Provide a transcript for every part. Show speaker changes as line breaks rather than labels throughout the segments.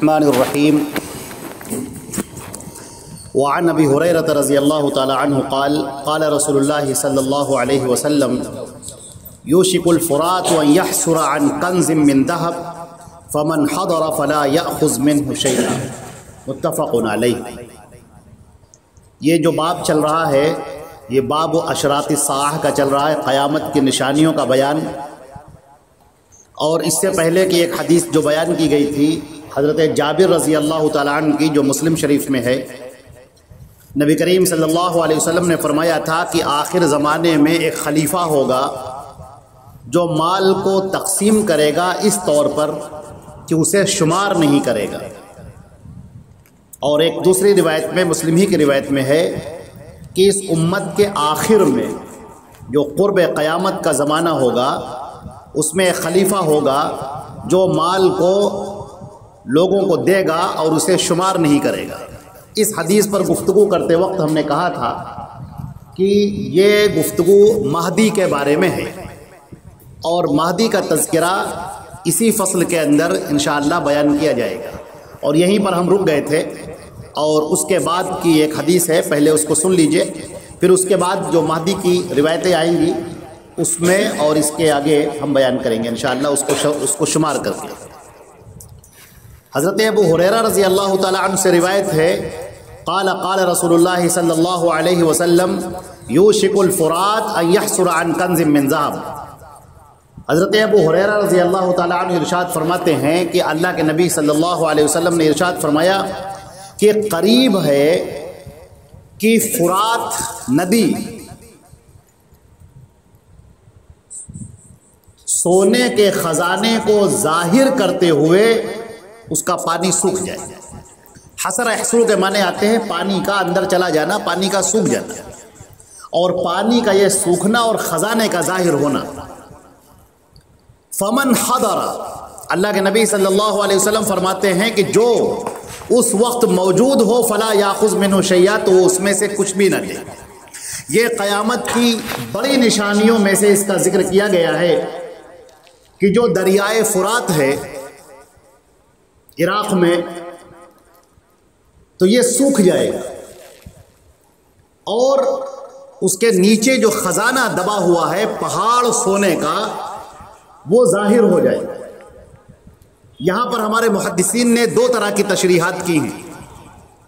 الرحمن الرحیم وعن ابی ہریرہ رضی اللہ تعالی عنہ قال قال رسول اللہ صلی اللہ علیہ وسلم یوشک الفرات ان یحسر عن کنز من ذهب فمن حضر فلا یأخذ منه شیئا متفق علیہ۔ یہ جو باب چل رہا ہے یہ باب اشراط الساعہ کا چل رہا ہے، قیامت کی نشانیوں کا بیان۔ اور اس سے پہلے کہ ایک حدیث جو بیان کی گئی تھی حضرت جابر رضی اللہ تعالیٰ عنہ کی، جو مسلم شریف میں ہے، نبی کریم صلی اللہ علیہ وسلم نے فرمایا تھا کہ آخر زمانے میں ایک خلیفہ ہوگا جو مال کو تقسیم کرے گا اس طور پر کہ اسے شمار نہیں کرے گا۔ اور ایک دوسری روایت میں، مسلم ہی کی روایت میں ہے کہ اس امت کے آخر میں جو قرب قیامت کا زمانہ ہوگا اس میں ایک خلیفہ ہوگا جو مال کو لوگوں کو دے گا اور اسے شمار نہیں کرے گا۔ اس حدیث پر گفتگو کرتے وقت ہم نے کہا تھا کہ یہ گفتگو مہدی کے بارے میں ہے اور مہدی کا تذکرہ اسی فصل کے اندر انشاءاللہ بیان کیا جائے گا، اور یہیں پر ہم رک گئے تھے۔ اور اس کے بعد کی ایک حدیث ہے، پہلے اس کو سن لیجئے، پھر اس کے بعد جو مہدی کی روایتیں آئیں گی اس میں اور اس کے آگے ہم بیان کریں گے انشاءاللہ اس کو شمار کر کے۔ حضرت ابو ہریرہ رضی اللہ تعالی عنہ سے روایت ہے، قال قال رسول اللہ صلی اللہ علیہ وسلم یوشک الفرات ان یحسر عن کنز من ذهب۔ حضرت ابو ہریرہ رضی اللہ تعالی عنہ ارشاد فرماتے ہیں کہ اللہ کے نبی صلی اللہ علیہ وسلم نے ارشاد فرمایا کہ قریب ہے کہ فرات ندی سونے کے خزانے کو ظاہر کرتے ہوئے اس کا پانی سوکھ جائے۔ حسر احسر کے معنی آتے ہیں پانی کا اندر چلا جانا، پانی کا سوکھ جانا، اور پانی کا یہ سوکھنا اور خزانے کا ظاہر ہونا۔ فمن حضر، اللہ کے نبی صلی اللہ علیہ وسلم فرماتے ہیں کہ جو اس وقت موجود ہو فلا یاخذ منہ شیئا، تو وہ اس میں سے کچھ بھی نہ لے۔ یہ قیامت کی بڑی نشانیوں میں سے اس کا ذکر کیا گیا ہے کہ جو دریائے فرات ہے عراق میں، تو یہ سوکھ جائے گا اور اس کے نیچے جو خزانہ دبا ہوا ہے پہاڑ سونے کا، وہ ظاہر ہو جائے گا۔ یہاں پر ہمارے محدثین نے دو طرح کی تشریحات کی ہیں۔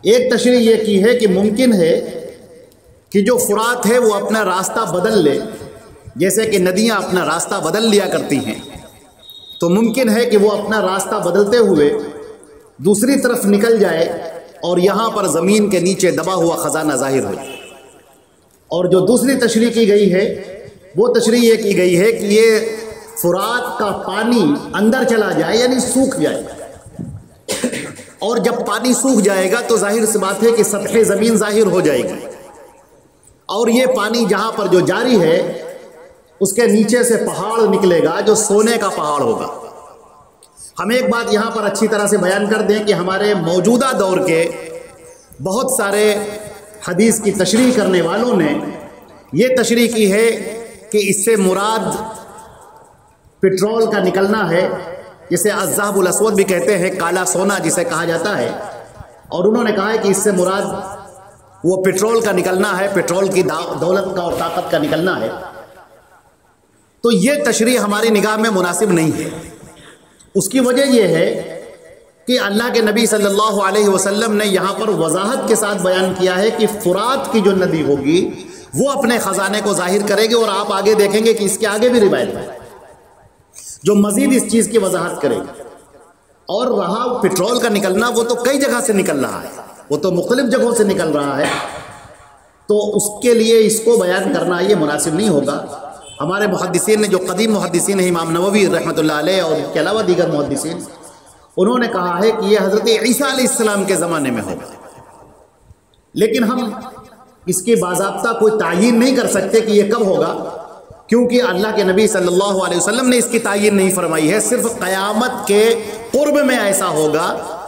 ایک تشریح یہ کی ہے کہ ممکن ہے کہ جو فرات ہے وہ اپنا راستہ بدل لے، جیسے کہ ندیاں اپنا راستہ بدل لیا کرتی ہیں، تو ممکن ہے کہ وہ اپنا راستہ بدلتے ہوئے دوسری طرف نکل جائے اور یہاں پر زمین کے نیچے دبا ہوا خزانہ ظاہر ہو جائے۔ اور جو دوسری تشریح کی گئی ہے وہ تشریح یہ کی گئی ہے کہ یہ فرات کا پانی اندر چلا جائے، یعنی سوکھ جائے، اور جب پانی سوکھ جائے گا تو ظاہر سی بات ہے کہ سطح زمین ظاہر ہو جائے گی، اور یہ پانی جہاں پر جو جاری ہے اس کے نیچے سے پہاڑ نکلے گا جو سونے کا پہاڑ ہوگا۔ ہم ایک بات یہاں پر اچھی طرح سے بیان کر دیں کہ ہمارے موجودہ دور کے بہت سارے حدیث کی تشریح کرنے والوں نے یہ تشریح کی ہے کہ اس سے مراد پٹرول کا نکلنا ہے، جسے الذهب الاسود بھی کہتے ہیں، کالا سونا جسے کہا جاتا ہے، اور انہوں نے کہا ہے کہ اس سے مراد وہ پٹرول کا نکلنا ہے، پٹرول کی دولت کا اور طاقت کا نکلنا ہے۔ تو یہ تشریح ہماری نگاہ میں مناسب نہیں ہے۔ اس کی وجہ یہ ہے کہ اللہ کے نبی صلی اللہ علیہ وسلم نے یہاں پر وضاحت کے ساتھ بیان کیا ہے کہ فرات کی جو ندی ہوگی وہ اپنے خزانے کو ظاہر کرے گی، اور آپ آگے دیکھیں گے کہ اس کے آگے بھی روایت ہے جو مزید اس چیز کی وضاحت کرے گی۔ اور رہا پٹرول کا نکلنا، وہ تو کئی جگہ سے نکل رہا ہے، وہ تو مختلف جگہوں سے نکل رہا ہے، تو اس کے لیے اس کو بیان کرنا یہ مناسب نہیں ہوگا۔ ہمارے محدثین نے، جو قدیم محدثین ہیں، امام نووی رحمۃ اللہ علیہ اور اس کے علاوہ دیگر محدثین، انہوں نے کہا ہے کہ یہ حضرت عیسیٰ علیہ السلام کے زمانے میں ہوگا، لیکن ہم اس کی باضابطہ کوئی تعیین نہیں کر سکتے کہ یہ کب ہوگا، کیونکہ اللہ کے نبی صلی اللہ علیہ وسلم نے اس کی تعیین نہیں فرمائی ہے۔ صرف قیامت کے قرب میں ایسا ہوگا،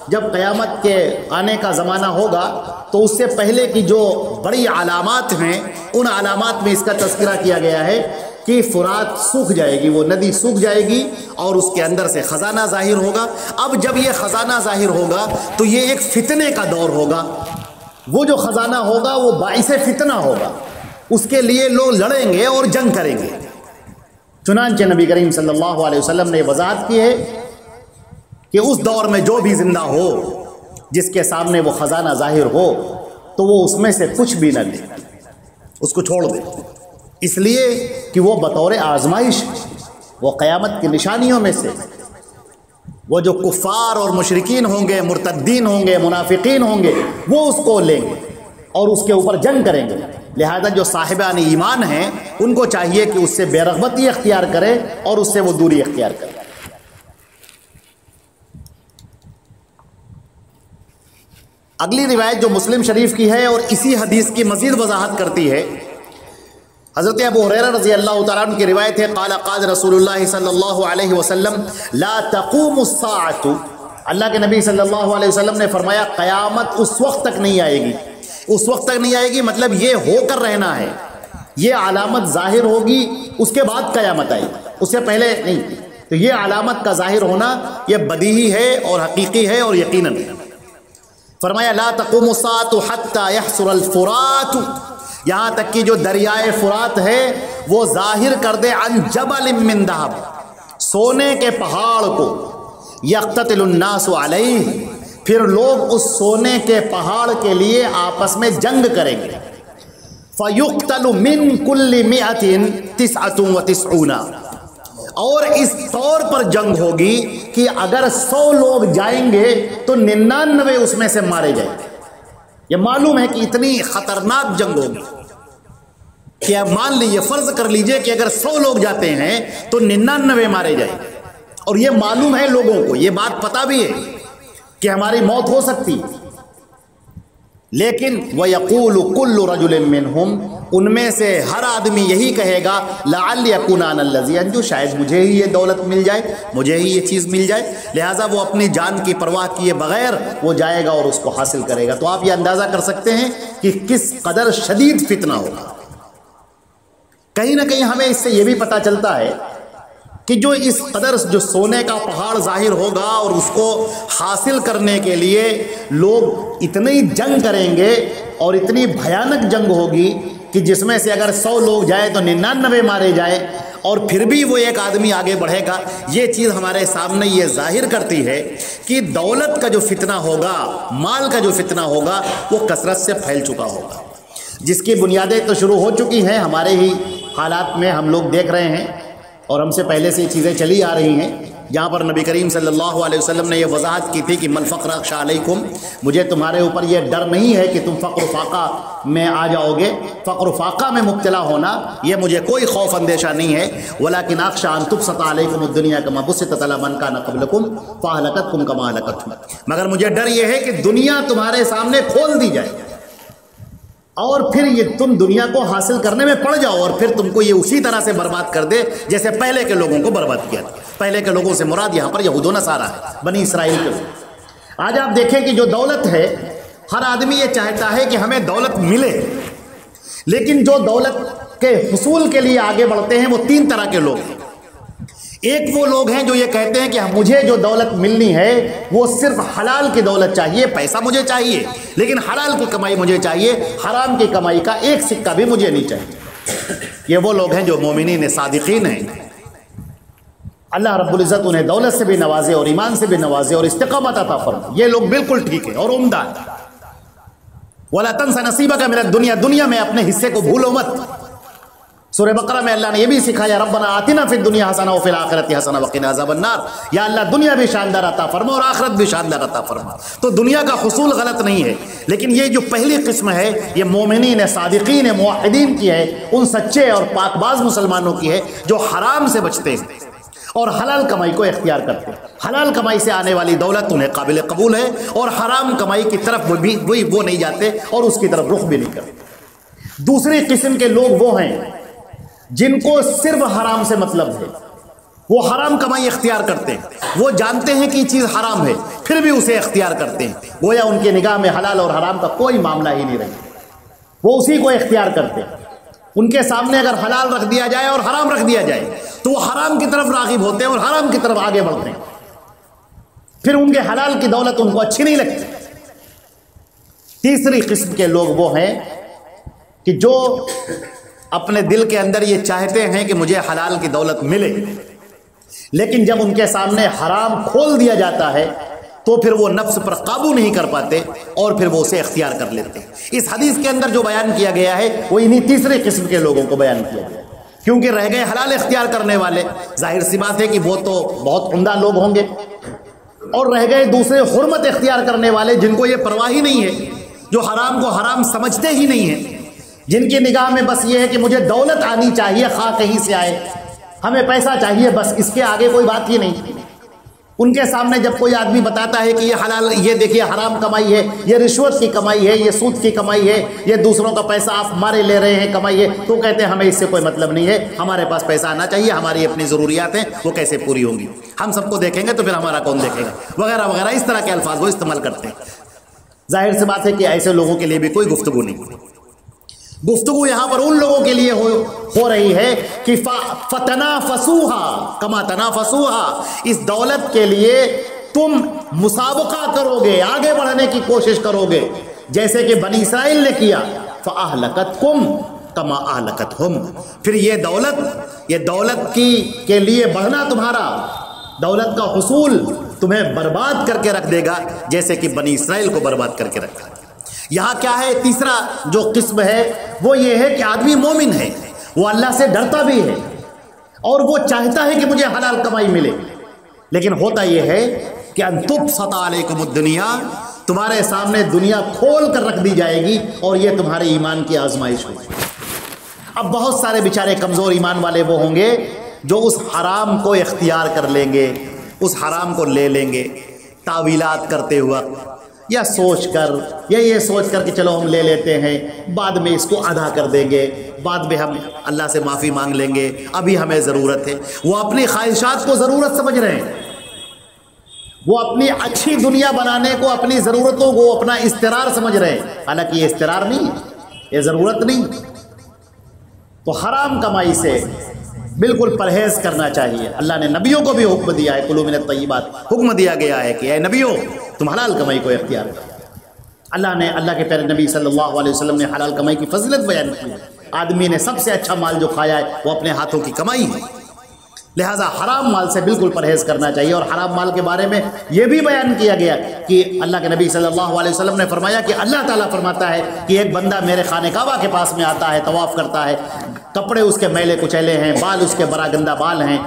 جب قیامت کے آنے کا زمانہ ہوگا تو اس سے پہلے کی جو بڑی علامات ہیں ان علامات میں اس کا تذکرہ کیا گیا ہے کہ فرات سوکھ جائے گی، وہ ندی سوکھ جائے گی اور اس کے اندر سے خزانہ ظاہر ہوگا۔ اب جب یہ خزانہ ظاہر ہوگا تو یہ ایک فتنے کا دور ہوگا، وہ جو خزانہ ہوگا وہ باعث فتنہ ہوگا، اس کے لیے لوگ لڑیں گے اور جنگ کریں گے۔ چنانچہ نبی کریم صلی اللہ علیہ وسلم نے وضاحت کی ہے کہ اس دور میں جو بھی زندہ ہو جس کے سامنے وہ خزانہ ظاہر ہو تو وہ اس میں سے کچھ بھی نہ لے، اس کو چھوڑ دے، اس لیے کہ وہ بطور آزمائش، وہ قیامت کی نشانیوں میں سے وہ جو کفار اور مشرکین ہوں گے، مرتدین ہوں گے، منافقین ہوں گے، وہ اس کو لیں گے اور اس کے اوپر جنگ کریں گے۔ لہذا جو صاحبان ایمان ہیں ان کو چاہیے کہ اس سے بے رغبتی اختیار کرے اور اس سے وہ دوری اختیار کرے۔ اگلی روایت جو مسلم شریف کی ہے اور اسی حدیث کی مزید وضاحت کرتی ہے، حضرت ابو ہریرہ رضی اللہ تعالیٰ عنہ کی روایت ہے، قال قال رسول اللہ صلی اللہ علیہ وسلم لا تقوم الساعۃ، اللہ کے نبی صلی اللہ علیہ وسلم نے فرمایا قیامت اس وقت تک نہیں آئے گی، اس وقت تک نہیں آئے گی مطلب یہ ہو کر رہنا ہے، یہ علامت ظاہر ہوگی اس کے بعد قیامت آئے گی، اس سے پہلے نہیں۔ تو یہ علامت کا ظاہر ہونا یہ بدیہی ہے اور حقیقی ہے اور یقیناً ہے۔ فرمایا لا تقوم الساعۃ حتی یحصر الفرات، یہاں تک کہ جو دریائے فرات ہے وہ ظاہر کر دے عن جبل من ذہب، سونے کے پہاڑ کو، یقتتل الناس علیہ، پھر لوگ اس سونے کے پہاڑ کے لیے آپس میں جنگ کریں گے۔ فَيُقْتَلُ مِن كُلِّ مِئَةٍ 99، اور اس طور پر جنگ ہوگی کہ اگر 100 لوگ جائیں گے تو 99 اس میں سے مارے جائیں گے۔ یہ معلوم ہے کہ اتنی خطرناک جنگ ہوگی کہ مان لیجیے، فرض کر لیجئے کہ اگر 100 لوگ جاتے ہیں تو 99 مارے جائیں گے، اور یہ معلوم ہے لوگوں کو، یہ بات پتہ بھی ہے کہ ہماری موت ہو سکتی، لیکن وَيَقُولُ كُلُّ رَجُلٍ مِّنْهُمْ، ان میں سے ہر آدمی یہی کہے گا لَعَلِّ يَكُونَ أَنَا الَّذِي أَنجُو، شاید مجھے ہی یہ دولت مل جائے، مجھے ہی یہ چیز مل جائے، لہٰذا وہ اپنی جان کی پرواہ کیے بغیر وہ جائے گا اور اس کو حاصل کرے گا۔ تو آپ یہ اندازہ کر سکتے ہیں کہ کس قدر شدید فتنہ ہوگا۔ کہیں نہ کہیں ہمیں اس سے یہ بھی پتہ چلتا ہے کہ جو اس قدر جو سونے کا پہاڑ ظاہر ہوگا اور اس کو حاصل کرنے کے لیے لوگ اتنی جنگ کریں گے اور اتنی بھیانک جنگ ہوگی کہ جس میں سے اگر 100 لوگ جائیں تو 99 مارے جائیں اور پھر بھی وہ ایک آدمی آگے بڑھے گا۔ یہ چیز ہمارے سامنے یہ ظاہر کرتی ہے کہ دولت کا جو فتنہ ہوگا، مال کا جو فتنہ ہوگا، وہ کثرت سے پھیل چکا ہوگا، جس کی بنیادیں تو شروع ہو چکی ہیں، ہمارے ہی حالات میں ہم لوگ دیکھ رہے ہیں اور ہم سے پہلے سے یہ چیزیں چلی آ رہی ہیں، جہاں پر نبی کریم صلی اللہ علیہ وسلم نے یہ وضاحت کی تھی کہ من فقر اخشى علیکم، مجھے تمہارے اوپر یہ ڈر نہیں ہے کہ تم فقر و فاقہ میں آ جاؤ گے، فقر و فاقہ میں مبتلا ہونا یہ مجھے کوئی خوف اندیشہ نہیں ہے، ولکن اخشى ان تبسط علیکم الدنیا کما بسطت علی من کان قبلکم فاہلکتکم کما اہلکتہم، مگر مجھے ڈر یہ ہے کہ دنیا تمہارے سامنے کھول دی جائے اور پھر یہ تم دنیا کو حاصل کرنے میں پڑ جاؤ اور پھر تم کو یہ اسی طرح سے برباد کر دے جیسے پہلے کے لوگوں کو برباد کیا تھا۔ پہلے کے لوگوں سے مراد یہاں پر یہود و نصارہ ہے، بنی اسرائیل کے لوگ۔ آج آپ دیکھیں کہ جو دولت ہے، ہر آدمی یہ چاہتا ہے کہ ہمیں دولت ملے، لیکن جو دولت کے حصول کے لیے آگے بڑھتے ہیں وہ 3 طرح کے لوگ ہیں۔ ایک وہ لوگ ہیں جو یہ کہتے ہیں کہ مجھے جو دولت ملنی ہے وہ صرف حلال کی دولت چاہیے، پیسہ مجھے چاہیے لیکن حلال کی کمائی مجھے چاہیے، حرام کی کمائی کا ایک سکہ بھی مجھے نہیں چاہیے۔ یہ وہ لوگ ہیں جو مومنین صادقین ہیں، اللہ رب العزت انہیں دولت سے بھی نوازے اور ایمان سے بھی نوازے اور استقامت عطا فرمائے، یہ لوگ بالکل ٹھیک ہے اور عمدہ ہے۔ وَلَا تَنْسَ نَصِيبَكَ مِنَ الدُّنْيَا، دنیا میں اپنے حصے کو بھولو مت۔ سورہ بقرہ میں اللہ نے یہ بھی سکھایا ربنا آتنا فی الدنیا حسنہ وفی الآخرۃ حسنہ وقنا عذاب النار، یا اللہ دنیا بھی شاندار عطا فرما اور آخرت بھی شاندار عطا فرما۔ تو دنیا کا حصول غلط نہیں ہے، لیکن یہ جو پہلی قسم ہے یہ مومنین صادقین موحدین کی ہے، ان سچے اور پاک باز مسلمانوں کی ہے جو حرام سے بچتے ہیں اور حلال کمائی کو اختیار کرتے ہیں۔ حلال کمائی سے آنے والی دولت انہیں قابل قبول ہے اور حرام کمائی کی طرف وہ نہیں جاتے اور اس کی طرف رخ بھی نہیں کرتے۔ دوسری قسم کے لوگ وہ ہیں جن کو صرف حرام سے مطلب ہے، وہ حرام کمائی اختیار کرتے ہیں، وہ جانتے ہیں کہ یہ چیز حرام ہے پھر بھی اسے اختیار کرتے ہیں، گویا ان کے نگاہ میں حلال اور حرام کا کوئی معاملہ ہی نہیں رہے، وہ اسی کو اختیار کرتے ہیں۔ ان کے سامنے اگر حلال رکھ دیا جائے اور حرام رکھ دیا جائے تو وہ حرام کی طرف راغب ہوتے ہیں اور حرام کی طرف آگے بڑھتے ہیں، پھر ان کے حلال کی دولت ان کو اچھی نہیں لگتی۔ تیسری قسم کے لوگ وہ ہیں کہ جو اپنے دل کے اندر یہ چاہتے ہیں کہ مجھے حلال کی دولت ملے، لیکن جب ان کے سامنے حرام کھول دیا جاتا ہے تو پھر وہ نفس پر قابو نہیں کر پاتے اور پھر وہ اسے اختیار کر لیتے ہیں۔ اس حدیث کے اندر جو بیان کیا گیا ہے وہ انہی تیسرے قسم کے لوگوں کو بیان کیا گیا، کیونکہ رہ گئے حلال اختیار کرنے والے، ظاہر سی بات ہے کہ وہ تو بہت عمدہ لوگ ہوں گے، اور رہ گئے دوسرے حرمت اختیار کرنے والے جن کو یہ پرواہ ہی نہیں ہے، جو حرام کو حرام سمجھتے ہی نہیں ہیں، جن کی نگاہ میں بس یہ ہے کہ مجھے دولت آنی چاہیے، خواہ کہیں سے آئے، ہمیں پیسہ چاہیے، بس اس کے آگے کوئی بات ہی نہیں۔ ان کے سامنے جب کوئی آدمی بتاتا ہے کہ یہ حلال، یہ دیکھیے حرام کمائی ہے، یہ رشوت کی کمائی ہے، یہ سود کی کمائی ہے، یہ دوسروں کا پیسہ آپ ہمارے لے رہے ہیں کمائی ہے، تو کہتے ہیں ہمیں اس سے کوئی مطلب نہیں ہے، ہمارے پاس پیسہ آنا چاہیے، ہماری اپنی ضروریات ہیں وہ کیسے پوری ہوں گی، ہم سب کو دیکھیں گے تو پھر ہمارا کون دیکھے گا، وغیرہ وغیرہ، اس طرح کے الفاظ وہ استعمال کرتے ہیں۔ ظاہر سی بات ہے کہ ایسے لوگوں کے لیے بھی کوئی گفتگو نہیں۔ گفتگو یہاں پر ان لوگوں کے لیے ہو رہی ہے کہ فتنافسوها کما تنافسوها، اس دولت کے لیے تم مسابقہ کرو گے، آگے بڑھنے کی کوشش کرو گے، جیسے کہ بنی اسرائیل نے کیا، فاہلکتکم کما اہلکتہم، پھر یہ دولت کے لیے بڑھنا، تمہارا دولت کا حصول تمہیں برباد کر کے رکھ دے گا، جیسے کہ بنی اسرائیل کو برباد کر کے رکھا۔ یہاں کیا ہے، تیسرا جو قسم ہے وہ یہ ہے کہ آدمی مومن ہے، وہ اللہ سے ڈرتا بھی ہے اور وہ چاہتا ہے کہ مجھے حلال کمائی ملے، لیکن ہوتا یہ ہے کہ ان تبسط علیکم الدنیا، تمہارے سامنے دنیا کھول کر رکھ دی جائے گی اور یہ تمہارے ایمان کی آزمائش ہوگی۔ اب بہت سارے بیچارے کمزور ایمان والے وہ ہوں گے جو اس حرام کو اختیار کر لیں گے، اس حرام کو لے لیں گے، تعویلات کرتے وقت یا سوچ کر یا یہ سوچ کر کہ چلو ہم لے لیتے ہیں، بعد میں اس کو ادا کر دیں گے، بعد میں ہم اللہ سے معافی مانگ لیں گے، ابھی ہمیں ضرورت ہے۔ وہ اپنی خواہشات کو ضرورت سمجھ رہے ہیں، وہ اپنی اچھی دنیا بنانے کو، اپنی ضرورتوں کو اپنا استقرار سمجھ رہے ہیں، حالانکہ یہ استقرار نہیں، یہ ضرورت نہیں۔ تو حرام کمائی سے بالکل پرہیز کرنا چاہیے۔ اللہ نے نبیوں کو بھی حکم دیا ہے، کلوا من الطیبات، حکم دیا گیا ہے کہ اے نبیوں تم حلال کمائی کو اختیار کرو۔ اللہ کے پیارے نبی صلی اللہ علیہ وسلم نے حلال کمائی کی فضیلت بیان کی ہے۔ آدمی نے سب سے اچھا مال جو کھایا ہے وہ اپنے ہاتھوں کی کمائی ہے، لہٰذا حرام مال سے بالکل پرہیز کرنا چاہیے۔ اور حرام مال کے بارے میں یہ بھی بیان کیا گیا کہ اللہ کے نبی صلی اللہ علیہ وسلم نے فرمایا کہ اللہ تعالیٰ فرماتا ہے کہ ایک بندہ میرے خانہ کعبہ کے پاس میں آتا ہے، طواف کرتا ہے، کپڑے اس کے میلے کچیلے ہیں، بال اس کے برا گندہ بال ہیں،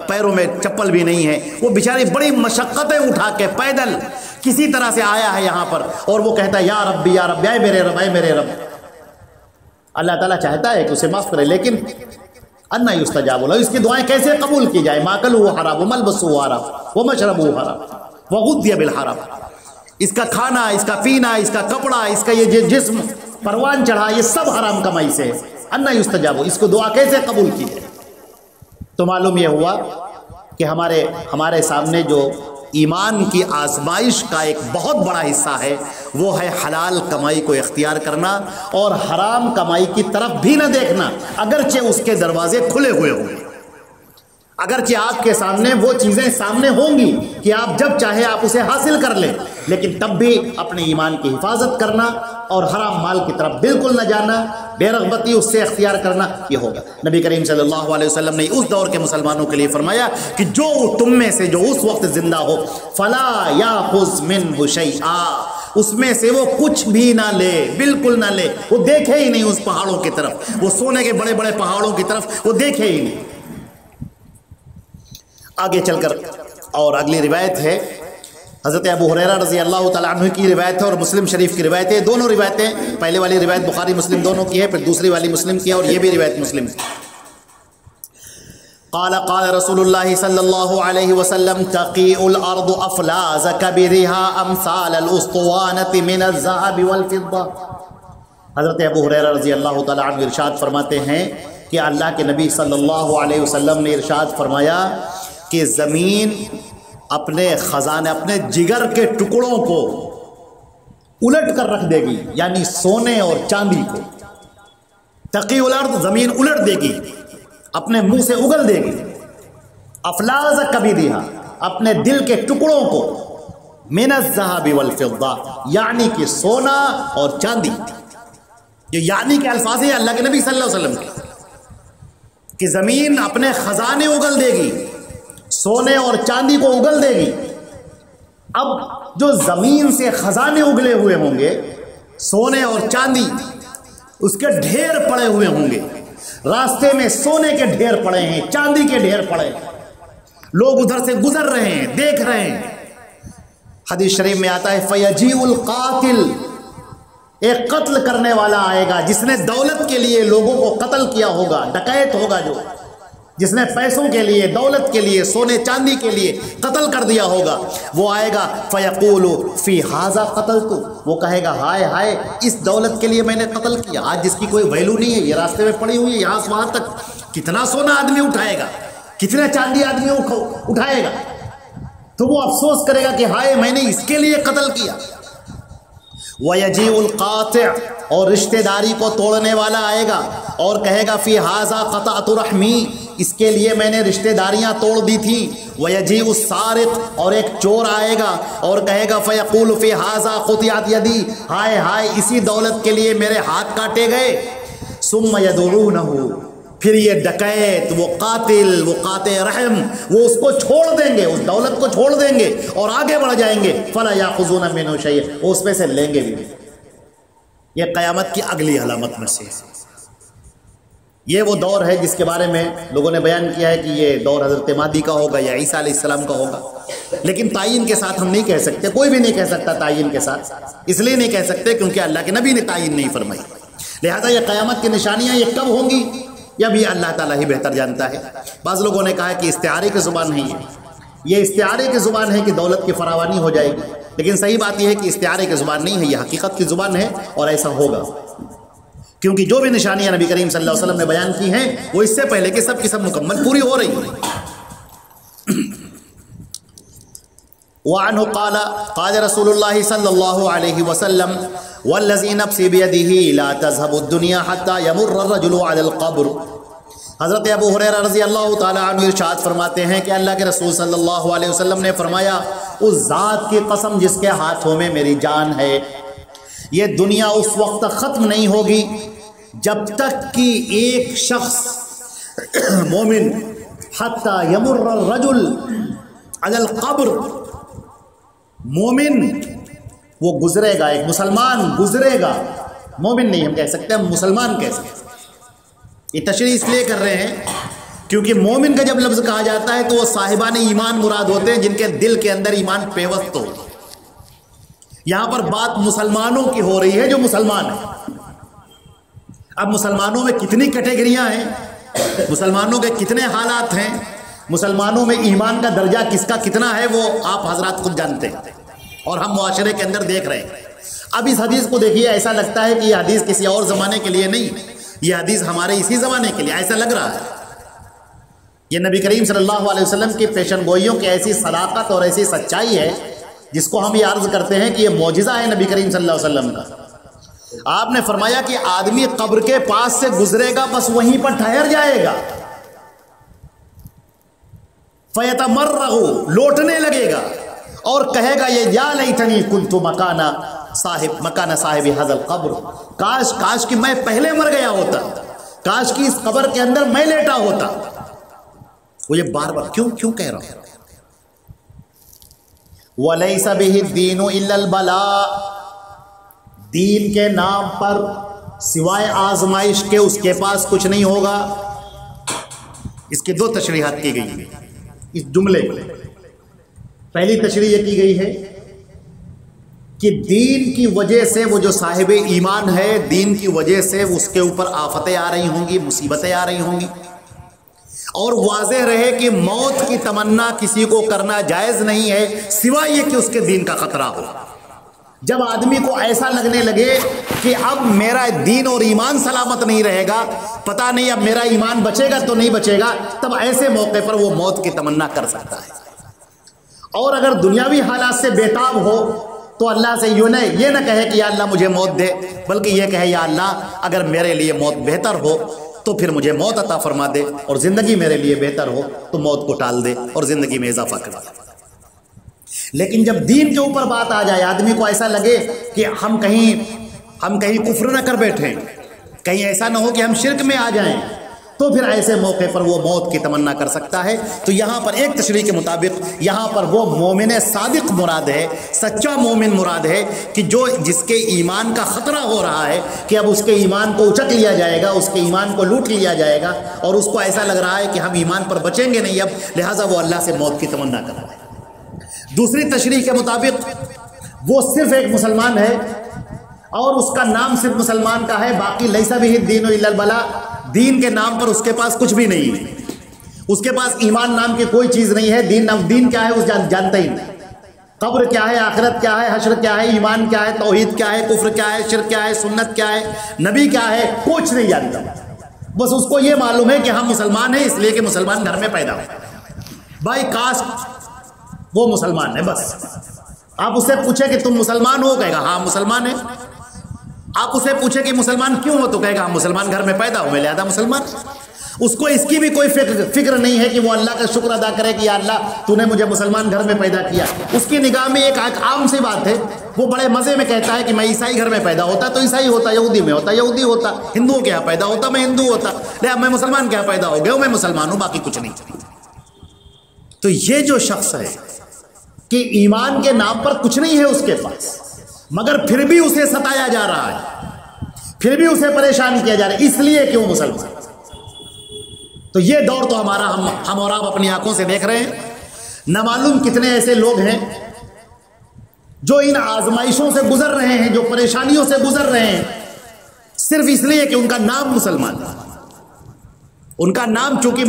پیروں میں چپل بھی نہیں ہے، وہ بیچاری بڑی مشقتیں اٹھا کے پیدل کسی طرح سے آیا ہے یہاں پر، اور وہ کہتا ہے یا ربی یا رب، اے میرے رب، اے میرے رب۔ اللہ تعالیٰ چاہتا ہے کہ اسے معاف کرے، لیکن انا یستجاب له، اس کی دعائیں کیسے قبول کی جائے؟ ماکلہ حرام وملبسہ حرام ومشربہ حرام وغذی بالحرام، اس کا کھانا، اس کا پینا، اس کا کپڑا، اس کا یہ جسم پروان چڑھا، یہ سب حرام کمائی سے ہے۔ انا یستجاب، اس کو دعا کیسے قبول کی جائے؟ تو معلوم یہ ہوا کہ ہمارے سامنے جو ایمان کی آزمائش کا ایک بہت بڑا حصہ ہے وہ ہے حلال کمائی کو اختیار کرنا اور حرام کمائی کی طرف بھی نہ دیکھنا، اگرچہ اس کے دروازے کھلے ہوئے ہوں گے، اگرچہ آپ کے سامنے وہ چیزیں سامنے ہوں گی کہ آپ جب چاہے آپ اسے حاصل کر لیں، لیکن تب بھی اپنے ایمان کی حفاظت کرنا اور حرام مال کی طرف بالکل نہ جانا، بے رغبتی اس سے اختیار کرنا، یہ ہوگا۔ نبی کریم صلی اللہ علیہ وسلم نے اس دور کے مسلمانوں کے لیے فرمایا کہ جو تم میں سے جو اس وقت زندہ ہو، فلا یاخذ منہ شیئا، اس میں سے وہ کچھ بھی نہ لے، بالکل نہ لے، وہ دیکھے ہی نہیں اس پہاڑوں کی طرف، وہ سونے کے بڑے بڑے پہاڑوں کی طرف وہ دیکھے ہی نہیں۔ آگے چل کر اور اگلی روایت ہے حضرت ابو ہریرہ رضی اللہ تعالیٰ عنہ کی روایت ہے اور مسلم شریف کی روایت ہے، دونوں روایتیں، پہلے والی روایت بخاری مسلم دونوں کی ہے، پھر دوسری والی مسلم کی ہے اور یہ بھی روایت مسلم کی۔ قال رسول اللہ صلی اللہ علیہ وسلم تقیء الارض افلاز کبرها امثال الاسطوانة من الذهب والفضة۔ حضرت ابو ہریرہ رضی اللہ تعالیٰ عنہ ارشاد فرماتے ہیں کہ اللہ کے نبی صلی اللہ علیہ وسلم نے ارشاد فرمایا کہ زمین اپنے خزانے، اپنے جگر کے ٹکڑوں کو الٹ کر رکھ دے گی، یعنی سونے اور چاندی کو، تقی الارض، زمین الٹ دے گی، اپنے منہ سے اگل دے گی، افلاز کبیدہا، اپنے دل کے ٹکڑوں کو، من الذهب والفضہ، یعنی کہ سونا اور چاندی. یہ یعنی کے الفاظ ہیں اللہ کے نبی صلی اللہ علیہ وسلم کے، کہ زمین اپنے خزانے اگل دے گی، سونے اور چاندی کو اگل دے گی. اب جو زمین سے خزانے اگلے ہوئے ہوں گے، سونے اور چاندی، اس کے ڈھیر پڑے ہوئے ہوں گے، راستے میں سونے کے ڈھیر پڑے ہیں، چاندی کے ڈھیر پڑے ہیں، لوگ ادھر سے گزر رہے ہیں، دیکھ رہے ہیں. حدیث شریف میں آتا ہے فَيَجِيءُ الْقَاتِلُ، ایک قتل کرنے والا آئے گا جس نے دولت کے لیے لوگوں کو قتل کیا ہوگا، ڈکیت ہوگا جو، جس نے پیسوں کے لیے، دولت کے لیے، سونے چاندی کے لیے قتل کر دیا ہوگا. وہ آئے گا فَيَقُولُ فِي هَذَا قَتَلْتُ، وہ کہے گا ہائے ہائے اس دولت کے لیے میں نے قتل کیا. آج جس کی کوئی ویلو نہیں ہے، یہ راستے میں پڑی ہوئی ہے، یہاں سے وہاں تک کتنا سونا آدمی اٹھائے گا، کتنا چاندی آدمی اٹھائے گا، تو وہ افسوس کرے گا کہ ہائے میں نے اس کے لیے قتل کیا. وَيَجِيءُ الْقَاطِعُ، اور رشتہ داری کو توڑنے والا آئے گا اور کہے گا فِي هَذَا قَطَعْتُ رَحْمِي، اس کے لیے میں نے رشتہ داریاں توڑ دی تھی. وَيَجِيءُ السَّارِقُ، اور ایک چور آئے گا اور کہے گا فَيَقُولُ فِي هَذَا قُطِعَتْ يَدِي، ہائے ہائے اسی دولت کے لیے میرے ہاتھ کاٹے گئے. ثُمَّ يَدْعُونَهُ، پھر یہ ڈکیت، وہ قاتل، وہ قاطع رحم، وہ اس کو چھوڑ دیں گے، اس دولت کو چھوڑ دیں گے اور آگے بڑھ جائیں گے. فَلَا يَأْخُذُونَ مِنْهُ شَيْئًا، وہ اس میں سے لیں گے بھی. یہ قیامت کی اگلی علامت میں سے یہ وہ دور ہے جس کے بارے میں لوگوں نے بیان کیا ہے کہ یہ دور حضرت مہدی کا ہوگا یا عیسیٰ علیہ السلام کا ہوگا. لیکن تعین کے ساتھ ہم نہیں کہہ سکتے، کوئی بھی نہیں کہہ سکتا تعین کے ساتھ، اس لیے نہیں کہہ سکتے کیونکہ اللہ کے نبی نے تعین نہیں فرمائی. لہذا یہ قیامت کی نشانیاں یہ کب ہوں گی یا بھی اللہ تعالیٰ ہی بہتر جانتا ہے. بعض لوگوں نے کہا کہ استعارے کی زبان نہیں ہے، یہ استعارے کی زبان ہے کہ دولت کی فراوانی ہو جائے گی، لیکن صحیح بات یہ ہے کہ استعارے کی زبان نہیں ہے، یہ حقیقت کی زبان ہے اور ایسا ہوگا. کیونکہ جو بھی نشانیاں نبی کریم صلی اللہ علیہ وسلم نے بیان کی ہیں وہ اس سے پہلے کہ سب کی سب مکمل پوری ہو رہی ہیں. وعنه قال قال رسول الله صلی اللہ علیہ وسلم والذی نفسی بیدہ لا تذهب الدنیا حتی یمر الرجل علی القبر. حضرت ابو ہریرہ رضی اللہ تعالی عنہ ارشاد فرماتے ہیں کہ اللہ کے رسول صلی اللہ علیہ وسلم نے فرمایا اس ذات کی قسم جس کے ہاتھوں میں میری جان ہے، یہ دنیا اس وقت تک ختم نہیں ہوگی جب تک کہ ایک شخص مومن حتی یمر الرجل علی القبر، مومن وہ گزرے گا، ایک مسلمان گزرے گا، مومن نہیں ہم کہہ سکتے، ہم مسلمان کہہ سکتے. یہ تشریح اس لیے کر رہے ہیں کیونکہ مومن کا جب لفظ کہا جاتا ہے تو وہ صاحبان ایمان مراد ہوتے ہیں جن کے دل کے اندر ایمان پیوست ہو. یہاں پر بات مسلمانوں کی ہو رہی ہے جو مسلمان ہیں. اب مسلمانوں میں کتنی کیٹیگریاں ہیں، مسلمانوں کے کتنے حالات ہیں، مسلمانوں میں ایمان کا درجہ کس کا کتنا ہے، وہ آپ حضرات خود جانتے ہیں اور ہم معاشرے کے اندر دیکھ رہے ہیں. اب اس حدیث کو دیکھیے، ایسا لگتا ہے کہ یہ حدیث کسی اور زمانے کے لیے نہیں، یہ حدیث ہمارے اسی زمانے کے لیے ایسا لگ رہا ہے. یہ نبی کریم صلی اللہ علیہ وسلم کی پیشن گوئیوں کی ایسی صداقت اور ایسی سچائی ہے جس کو ہم یہ عرض کرتے ہیں کہ یہ معجزہ ہے نبی کریم صلی اللہ علیہ وسلم کا. آپ نے فرمایا کہ آدمی قبر کے پاس سے گزرے گا، بس وہیں پر ٹھہر جائے گا، فَيَتَمَرَّغُ، لوٹنے لگے گا اور کہے گا یہ یا لیتنی کنت مکان صاحب هذا القبر، کاش کاش کہ میں پہلے مر گیا ہوتا، کاش کہ اس قبر کے اندر میں لیٹا ہوتا. وہ یہ بار بار کیوں کہہ رہا ہوں. وَلَيْسَ بِهِ الدِّينُ إِلَّا الْبَلَاءُ، دین کے نام پر سوائے آزمائش کے اس کے پاس کچھ نہیں ہوگا. اس کی دو تشریحات کی گئی ہیں اس جملے میں. پہلی تشریح یہ کی گئی ہے کہ دین کی وجہ سے وہ جو صاحب ایمان ہے، دین کی وجہ سے اس کے اوپر آفتیں آ رہی ہوں گی، مصیبتیں آ رہی ہوں گی، اور واضح رہے کہ موت کی تمنا کسی کو کرنا جائز نہیں ہے سوائے یہ کہ اس کے دین کا خطرہ ہو. جب آدمی کو ایسا لگنے لگے کہ اب میرا دین اور ایمان سلامت نہیں رہے گا، پتہ نہیں اب میرا ایمان بچے گا تو نہیں بچے گا، تب ایسے موقع پر وہ موت کی تمنا کر سکتا ہے. اور اگر دنیاوی حالات سے بے تاب ہو تو اللہ سے یہ نہ کہے کہ یا اللہ مجھے موت دے، بلکہ یہ کہے یا اللہ اگر میرے لیے موت بہتر ہو تو پھر مجھے موت عطا فرما دے، اور زندگی میرے لیے بہتر ہو تو موت کو ٹال دے اور زندگی میں اضافہ کر دے۔ لیکن جب دین کے اوپر بات آ جائے، آدمی کو ایسا لگے کہ ہم کہیں کفر نہ کر بیٹھیں، کہیں ایسا نہ ہو کہ ہم شرک میں آ جائیں، تو پھر ایسے موقع پر وہ موت کی تمنا کر سکتا ہے۔ تو یہاں پر ایک تشریح کے مطابق یہاں پر وہ مومن صادق مراد ہے، سچا مومن مراد ہے کہ جس کے ایمان کا خطرہ ہو رہا ہے کہ اب اس کے ایمان کو اچک لیا جائے گا، اس کے ایمان کو لوٹ لیا جائے گا، اور اس کو ایسا لگ رہا ہے کہ ہم ایمان پر بچیں گے نہیں اب، لہٰذا وہ اللہ سے موت کی تمنا کر رہا ہے۔ دوسری تشریح کے مطابق وہ صرف ایک مسلمان ہے اور اس کا نام صرف مسلمان کا ہے، باقی لیس بہ الدین الا البلاء، دین کے نام پر اس کے پاس کچھ بھی نہیں ہے، اس کے پاس ایمان نام کی کوئی چیز نہیں ہے، دین کیا ہے اس جانتا ہی نہیں، قبر کیا ہے، آخرت کیا ہے، حشر کیا ہے، ایمان کیا ہے، توحید کیا ہے، کفر کیا ہے، شرک کیا ہے، سنت کیا ہے، نبی کیا ہے، کچھ نہیں جانتا۔ بس اس کو یہ معلوم ہے کہ ہم مسلمان ہیں اس لیے کہ مسلمان گھر میں پیدا ہو، بائی کاسٹ وہ مسلمان ہے۔ بس آپ اسے پوچھیں کہ تم مسلمان ہو، کہے گا ہاں مسلمان ہے۔ آپ اسے پوچھیں کہ مسلمان کیوں ہو تو کہے گا ہم مسلمان گھر میں پیدا ہوئے لہذا مسلمان۔ اس کو اس کی بھی کوئی فکر نہیں ہے کہ وہ اللہ کا شکر ادا کرے کہ یا اللہ تو نے مجھے مسلمان گھر میں پیدا کیا۔ اس کی نگاہ میں ایک عام سی بات ہے، وہ بڑے مزے میں کہتا ہے کہ میں عیسائی گھر میں پیدا ہوتا تو عیسائی ہوتا، یہودی میں ہوتا یہودی ہوتا، ہندوؤں کے یہاں پیدا ہوتا میں ہندو ہوتا، لہذا میں مسلمان کے یہاں پیدا ہو گیا میں مسلمان ہوں، باقی کچھ نہیں۔ تو یہ جو شخص ہے کہ ایمان کے نام پر کچھ نہیں ہے اس کے پاس، مگر پھر بھی اسے ستایا جا رہا ہے، پھر بھی اسے پریشان کیا جا رہا ہے اس لیے کہ وہ مسلمان۔ تو یہ دور تو ہمارا ہم اور آپ اپنی آنکھوں سے دیکھ رہے ہیں، نہ معلوم کتنے ایسے لوگ ہیں جو ان آزمائشوں سے گزر رہے ہیں، جو پریشانیوں سے گزر رہے ہیں، صرف اس لیے کہ ان کا نام مسلمان ہے۔ ان کا نام چونکہ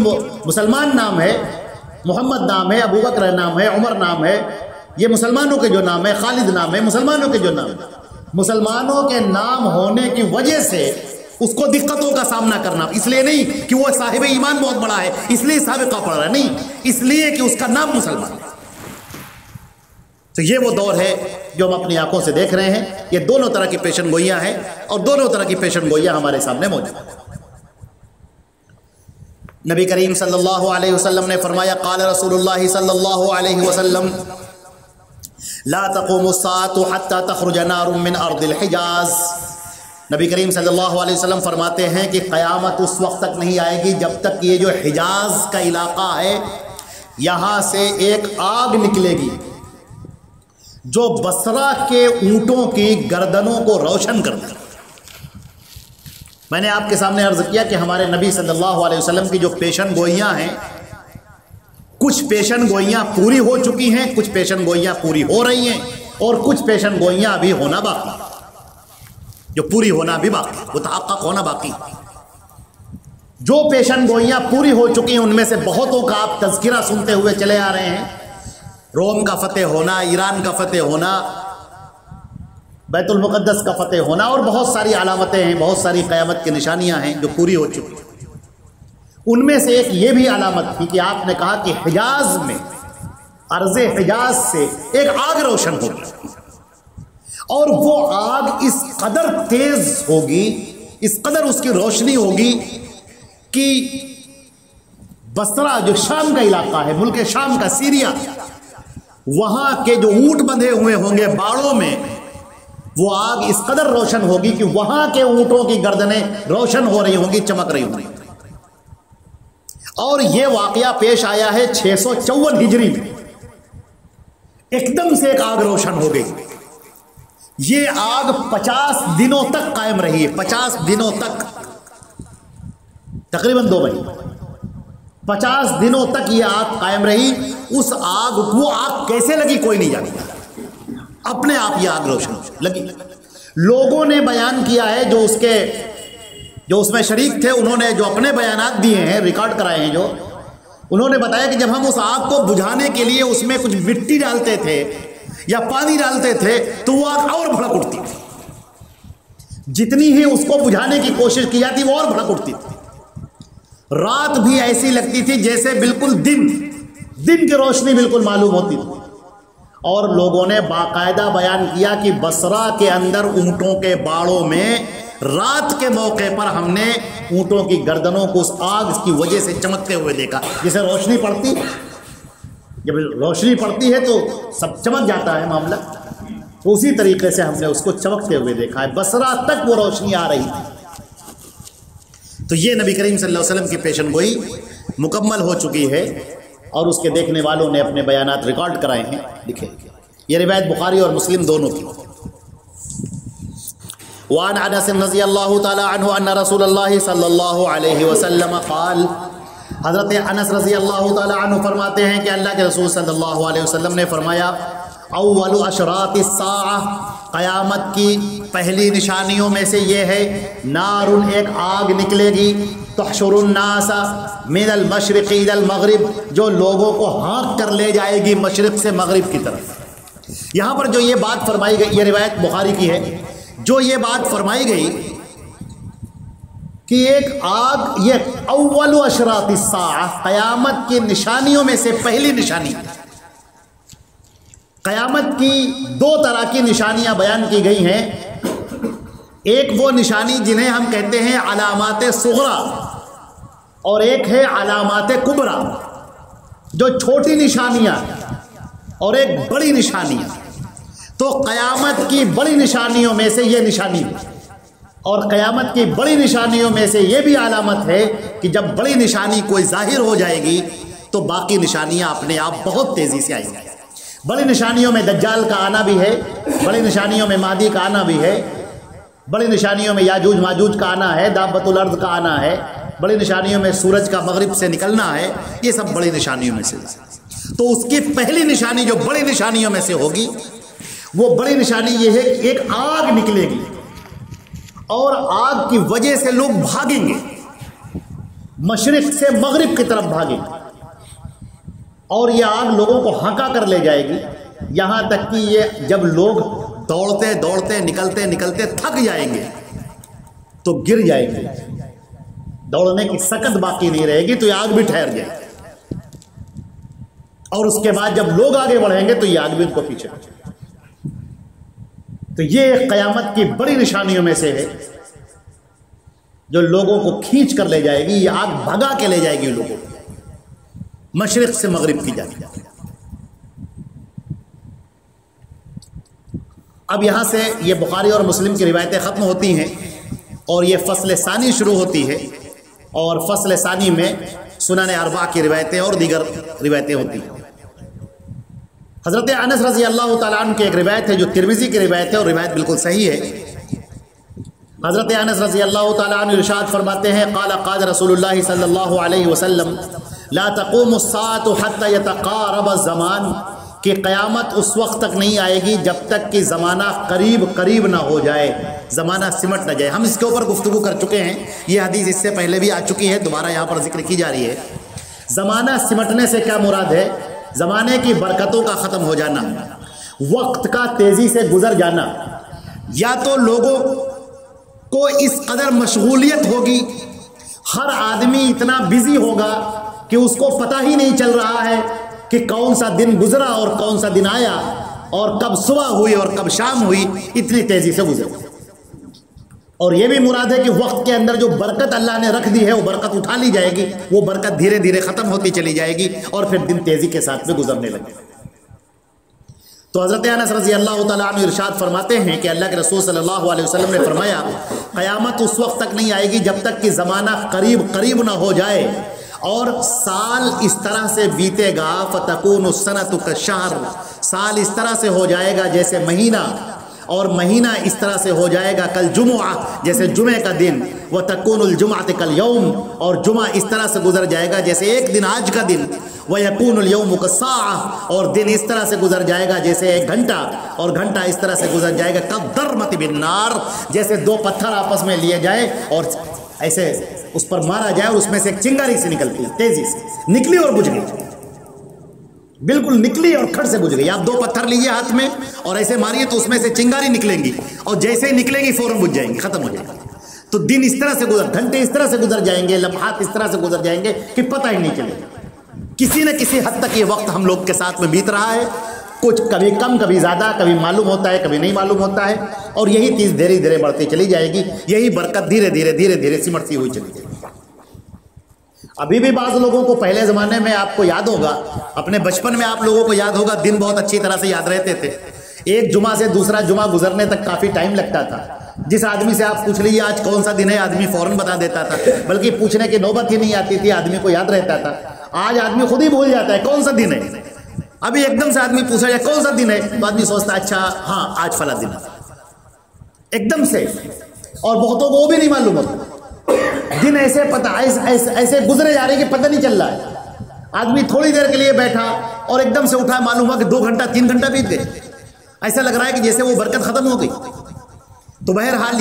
مسلمان نام ہے، محمد نام ہے، ابو بکر نام ہے، عمر نام ہے، یہ مسلمانوں کے جو نام ہے، خالد نام ہے، مسلمانوں کے جو نام ہے، مسلمانوں کے نام ہونے کی وجہ سے اس کو دقتوں کا سامنا کرنا، اس لیے نہیں کہ وہ صاحب ایمان بہت بڑا ہے اس لیے سابقہ پڑھ رہا ہے، نہیں، اس لیے کہ اس کا نام مسلمان ہے۔ تو یہ وہ دور ہے جو ہم اپنی آنکھوں سے دیکھ رہے ہیں، یہ دونوں طرح کی پیشن گوئیاں ہیں اور دونوں طرح کی پیشن گوئیاں ہمارے سامنے موجود ہیں۔ نبی کریم صلی اللہ علیہ وسلم نے فرمایا، قال رسول اللہ صلی اللہ علیہ وسلم لا تقوم الساعة حتى تخرج نار من ارض الحجاز۔ نبی کریم صلی اللہ علیہ وسلم فرماتے ہیں کہ قیامت اس وقت تک نہیں آئے گی جب تک یہ جو حجاز کا علاقہ ہے یہاں سے ایک آگ نکلے گی جو بصرہ کے اونٹوں کی گردنوں کو روشن کر دے۔ میں نے آپ کے سامنے عرض کیا کہ ہمارے نبی صلی اللہ علیہ وسلم کی جو پیشن گوئیاں ہیں، کچھ پیشن گوئیاں پوری ہو چکی ہیں، کچھ پیشن گوئیاں پوری ہو رہی ہیں، اور کچھ پیشن گوئیاں ابھی ہونا باقی، جو پوری ہونا بھی باقی، متحقق ہونا باقی۔ جو پیشن گوئیاں پوری ہو چکی ہیں ان میں سے بہتوں کا آپ تذکرہ سنتے ہوئے چلے آ رہے ہیں، روم کا فتح ہونا، ایران کا فتح ہونا، بیت المقدس کا فتح ہونا، اور بہت ساری علامتیں ہیں، بہت ساری قیامت کی نشانیاں ہیں جو پوری ہو چکی ہیں۔ ان میں سے ایک یہ بھی علامت تھی کہ آپ نے کہا کہ حجاز میں، ارض حجاز سے ایک آگ روشن ہوگی، اور وہ آگ اس قدر تیز ہوگی، اس قدر اس کی روشنی ہوگی کہ بصرہ جو شام کا علاقہ ہے، ملک شام کا، سیریا، وہاں کے جو اونٹ بندھے ہوئے ہوں گے باڑوں میں، وہ آگ اس قدر روشن ہوگی کہ وہاں کے اونٹوں کی گردنیں روشن ہو رہی ہوں گی، چمک رہی ہوں گی۔ اور یہ واقعہ پیش آیا ہے 654 ہجری میں، ایک دم سے ایک آگ روشن ہو گئی۔ یہ آگ 50 دنوں تک قائم رہی ہے، 50 دنوں تک، تقریباً 2 مہینے، 50 دنوں تک یہ آگ قائم رہی۔ اس آگ، وہ آگ کیسے لگی کوئی نہیں جانتا، اپنے آپ یہ آگ روشن لگی۔ لوگوں نے بیان کیا ہے جو اس میں شریک تھے، انہوں نے جو اپنے بیانات دیے ہیں، ریکارڈ کرائے ہیں، جو انہوں نے بتایا کہ جب ہم اس آگ کو بجھانے کے لیے اس میں کچھ مٹی ڈالتے تھے یا پانی ڈالتے تھے تو وہ آگ اور بھڑک اٹھتی تھی، جتنی ہی اس کو بجھانے کی کوشش کی جاتی وہ اور بھڑک اٹھتی تھی۔ رات بھی ایسی لگتی تھی جیسے بالکل دن کی روشنی بالکل معلوم ہوتی تھی، اور لوگوں نے باقاعدہ بیان کیا کہ بصرہ کے اندر اونٹوں کے باڑوں میں رات کے موقع پر ہم نے اونٹوں کی گردنوں کو اس آگ کی وجہ سے چمکتے ہوئے دیکھا. جسے روشنی پڑتی، جب روشنی پڑتی ہے تو سب چمک جاتا ہے معاملہ، تو اسی طریقے سے ہم نے اس کو چمکتے ہوئے دیکھا ہے. بصرہ تک وہ روشنی آ رہی تھی. تو یہ نبی کریم صلی اللہ علیہ وسلم کی پیشن گوئی مکمل ہو چکی ہے، اور اس کے دیکھنے والوں نے اپنے بیانات ریکارڈ کرائے ہیں. لکھے یہ روایت بخاری اور مسلم دونوں کی. وعن انس رضی اللہ تعالی عنہ ان رسول اللہ صلی اللہ علیہ وسلم قال، حضرت انس رضی اللہ تعالی عنہ فرماتے ہیں کہ اللہ کے رسول صلی اللہ علیہ وسلم نے فرمایا، اول اشراط الساعہ، قیامت کی پہلی نشانیوں میں سے یہ ہے، نار، ایک آگ نکلے گی، تحشر الناس من المشرق الى المغرب، جو لوگوں کو ہانک کر لے جائے گی مشرق سے مغرب کی طرف. یہاں پر جو یہ بات فرمائی گئی، یہ روایت بخاری کی ہے، جو یہ بات فرمائی گئی کہ ایک آگ، یہ اول اشراط الساعہ، قیامت کی نشانیوں میں سے پہلی نشانی. قیامت کی دو طرح کی نشانیاں بیان کی گئی ہیں. ایک وہ نشانی جنہیں ہم کہتے ہیں علامات صغریٰ، اور ایک ہے علامات کبریٰ، جو چھوٹی نشانیاں، اور ایک بڑی نشانیاں. تو قیامت کی بڑی نشانیوں میں سے یہ نشانی ہے، اور قیامت کی بڑی نشانیوں میں سے یہ بھی علامت ہے کہ جب بڑی نشانی کوئی ظاہر ہو جائے گی تو باقی نشانیاں اپنے آپ بہت تیزی سے آئیں گی. بڑی نشانیوں میں دجال کا آنا بھی ہے، بڑی نشانیوں میں مہدی کا آنا بھی ہے، بڑی نشانیوں میں یاجوج ماجوج کا آنا ہے، دابۃ الارض کا آنا ہے، بڑی نشانیوں میں سورج کا مغرب سے نکلنا ہے. یہ سب بڑی نشانیوں میں سے. تو اس کی پہلی نشانی جو بڑی نشانیوں میں سے ہوگی، وہ بڑی نشانی یہ ہے کہ ایک آگ نکلے گی، اور آگ کی وجہ سے لوگ بھاگیں گے، مشرق سے مغرب کی طرف بھاگیں گے، اور یہ آگ لوگوں کو ہانکا کر لے جائے گی، یہاں تک کہ یہ جب لوگ دوڑتے دوڑتے نکلتے نکلتے تھک جائیں گے تو گر جائیں گے، دوڑنے کی سکت باقی نہیں رہے گی، تو یہ آگ بھی ٹھہر جائے گی. اور اس کے بعد جب لوگ آگے بڑھیں گے تو یہ آگ بھی ان کو پیچھے. تو یہ قیامت کی بڑی نشانیوں میں سے ہے جو لوگوں کو کھینچ کر لے جائے گی. یہ آگ بھگا کے لے جائے گی لوگوں کو مشرق سے مغرب کی جانب. اب یہاں سے یہ بخاری اور مسلم کی روایتیں ختم ہوتی ہیں اور یہ فصل ثانی شروع ہوتی ہے، اور فصل ثانی میں سنن اربعہ کی روایتیں اور دیگر روایتیں ہوتی ہیں. حضرت انس رضی اللہ تعالیٰ عنہ کی ایک روایت ہے جو ترمذی کی روایت ہے، اور روایت بالکل صحیح ہے. حضرت انس رضی اللہ تعالیٰ عنہ ارشاد فرماتے ہیں، قال قال رسول اللہ صلی اللہ علیہ وسلم، لا تقوم الساعة حتى يتقارب الزمان، کہ قیامت اس وقت تک نہیں آئے گی جب تک کہ زمانہ قریب قریب نہ ہو جائے، زمانہ سمٹ نہ جائے. ہم اس کے اوپر گفتگو کر چکے ہیں، یہ حدیث اس سے پہلے بھی آ چکی ہے، دوبارہ یہاں پر ذکر کی جا رہی ہے. زمانہ سمٹنے سے کیا مراد ہے؟ زمانے کی برکتوں کا ختم ہو جانا، وقت کا تیزی سے گزر جانا. یا تو لوگوں کو اس قدر مشغولیت ہوگی، ہر آدمی اتنا بزی ہوگا کہ اس کو پتہ ہی نہیں چل رہا ہے کہ کون سا دن گزرا اور کون سا دن آیا، اور کب صبح ہوئی اور کب شام ہوئی، اتنی تیزی سے گزرا. اور یہ بھی مراد ہے کہ وقت کے اندر جو برکت اللہ نے رکھ دی ہے وہ برکت اٹھا لی جائے گی، وہ برکت دھیرے دھیرے ختم ہوتی چلی جائے گی، اور پھر دن تیزی کے ساتھ میں گزرنے لگے. تو حضرت انس رضی اللہ تعالیٰ عنہ ارشاد فرماتے ہیں کہ اللہ کے رسول صلی اللہ علیہ وسلم نے فرمایا، قیامت اس وقت تک نہیں آئے گی جب تک کہ زمانہ قریب قریب نہ ہو جائے، اور سال اس طرح سے بیتے گا، فتکون السنۃ کالشہر، سال اس طرح سے ہو جائے گا جیسے مہینہ، اور مہینہ اس طرح سے ہو جائے گا کل جمعہ، جیسے جمعے کا دن، وتکون الجمعۃ کالیوم، اور جمعہ اس طرح سے گزر جائے گا جیسے ایک دن آج کا دن، ویکون الیوم کالساعۃ، اور دن اس طرح سے گزر جائے گا جیسے ایک گھنٹہ، اور گھنٹہ اس طرح سے گزر جائے گا کالضربۃ بالنار، جیسے دو پتھر آپس میں لیے جائیں اور ایسے اس پر مارا جائے، اور اس میں سے ایک چنگاری سے نکلتی ہے، تیزی سے نکلی اور بجھ گئی، بالکل نکلی اور کھڑ سے بجھ گئی. آپ دو پتھر لیجیے ہاتھ میں اور ایسے ماریے تو اس میں سے چنگاری نکلیں گی، اور جیسے ہی نکلیں گی فوراً بجھ جائیں گی، ختم ہو جائے گا. تو دن اس طرح سے گزر، گھنٹے اس طرح سے گزر جائیں گے، لمحات اس طرح سے گزر جائیں گے کہ پتہ ہی نہیں چلے گا. کسی نہ کسی حد تک یہ وقت ہم لوگ کے ساتھ میں بیت رہا ہے، کچھ کبھی کم کبھی زیادہ، کبھی معلوم ہوتا ہے کبھی نہیں معلوم ہوتا ہے، اور یہی چیز دھیرے دھیرے بڑھتی چلی جائے گی، یہی برکت دھیرے دھیرے سمٹتی ہوئی چلی جائے گی۔ ابھی بھی بعض لوگوں کو پہلے زمانے میں آپ کو یاد ہوگا، اپنے بچپن میں آپ لوگوں کو یاد ہوگا، دن بہت اچھی طرح سے یاد رہتے تھے۔ ایک جمعہ سے دوسرا جمعہ گزرنے تک کافی ٹائم لگتا تھا۔ جس آدمی سے آپ پوچھ لیجیے آج کون سا دن ہے، آدمی فوراً بتا دیتا تھا، بلکہ پوچھنے کی نوبت ہی نہیں آتی تھی، آدمی کو یاد رہتا تھا۔ آج آدمی خود ہی بھول جاتا ہے کون سا دن ہے۔ ابھی ایک دم سے آدمی پوچھا جائے کون سا دن ہے تو آدمی سوچتا ہے اچھا ہاں آج فلاں دن ہے، ایک دم سے، اور بہتوں کو وہ بھی نہیں معلوم ہوتا۔ دن ایسے ایسے گزرے جا رہے کہ پتہ نہیں چل رہا ہے۔ آدمی تھوڑی دیر کے لیے بیٹھا اور ایک دم سے اٹھا، معلوم ہوا کہ 2 گھنٹہ 3 گھنٹہ بیت گئے، ایسا لگ رہا ہے کہ جیسے وہ برکت ختم ہو گئی۔ تو بہرحال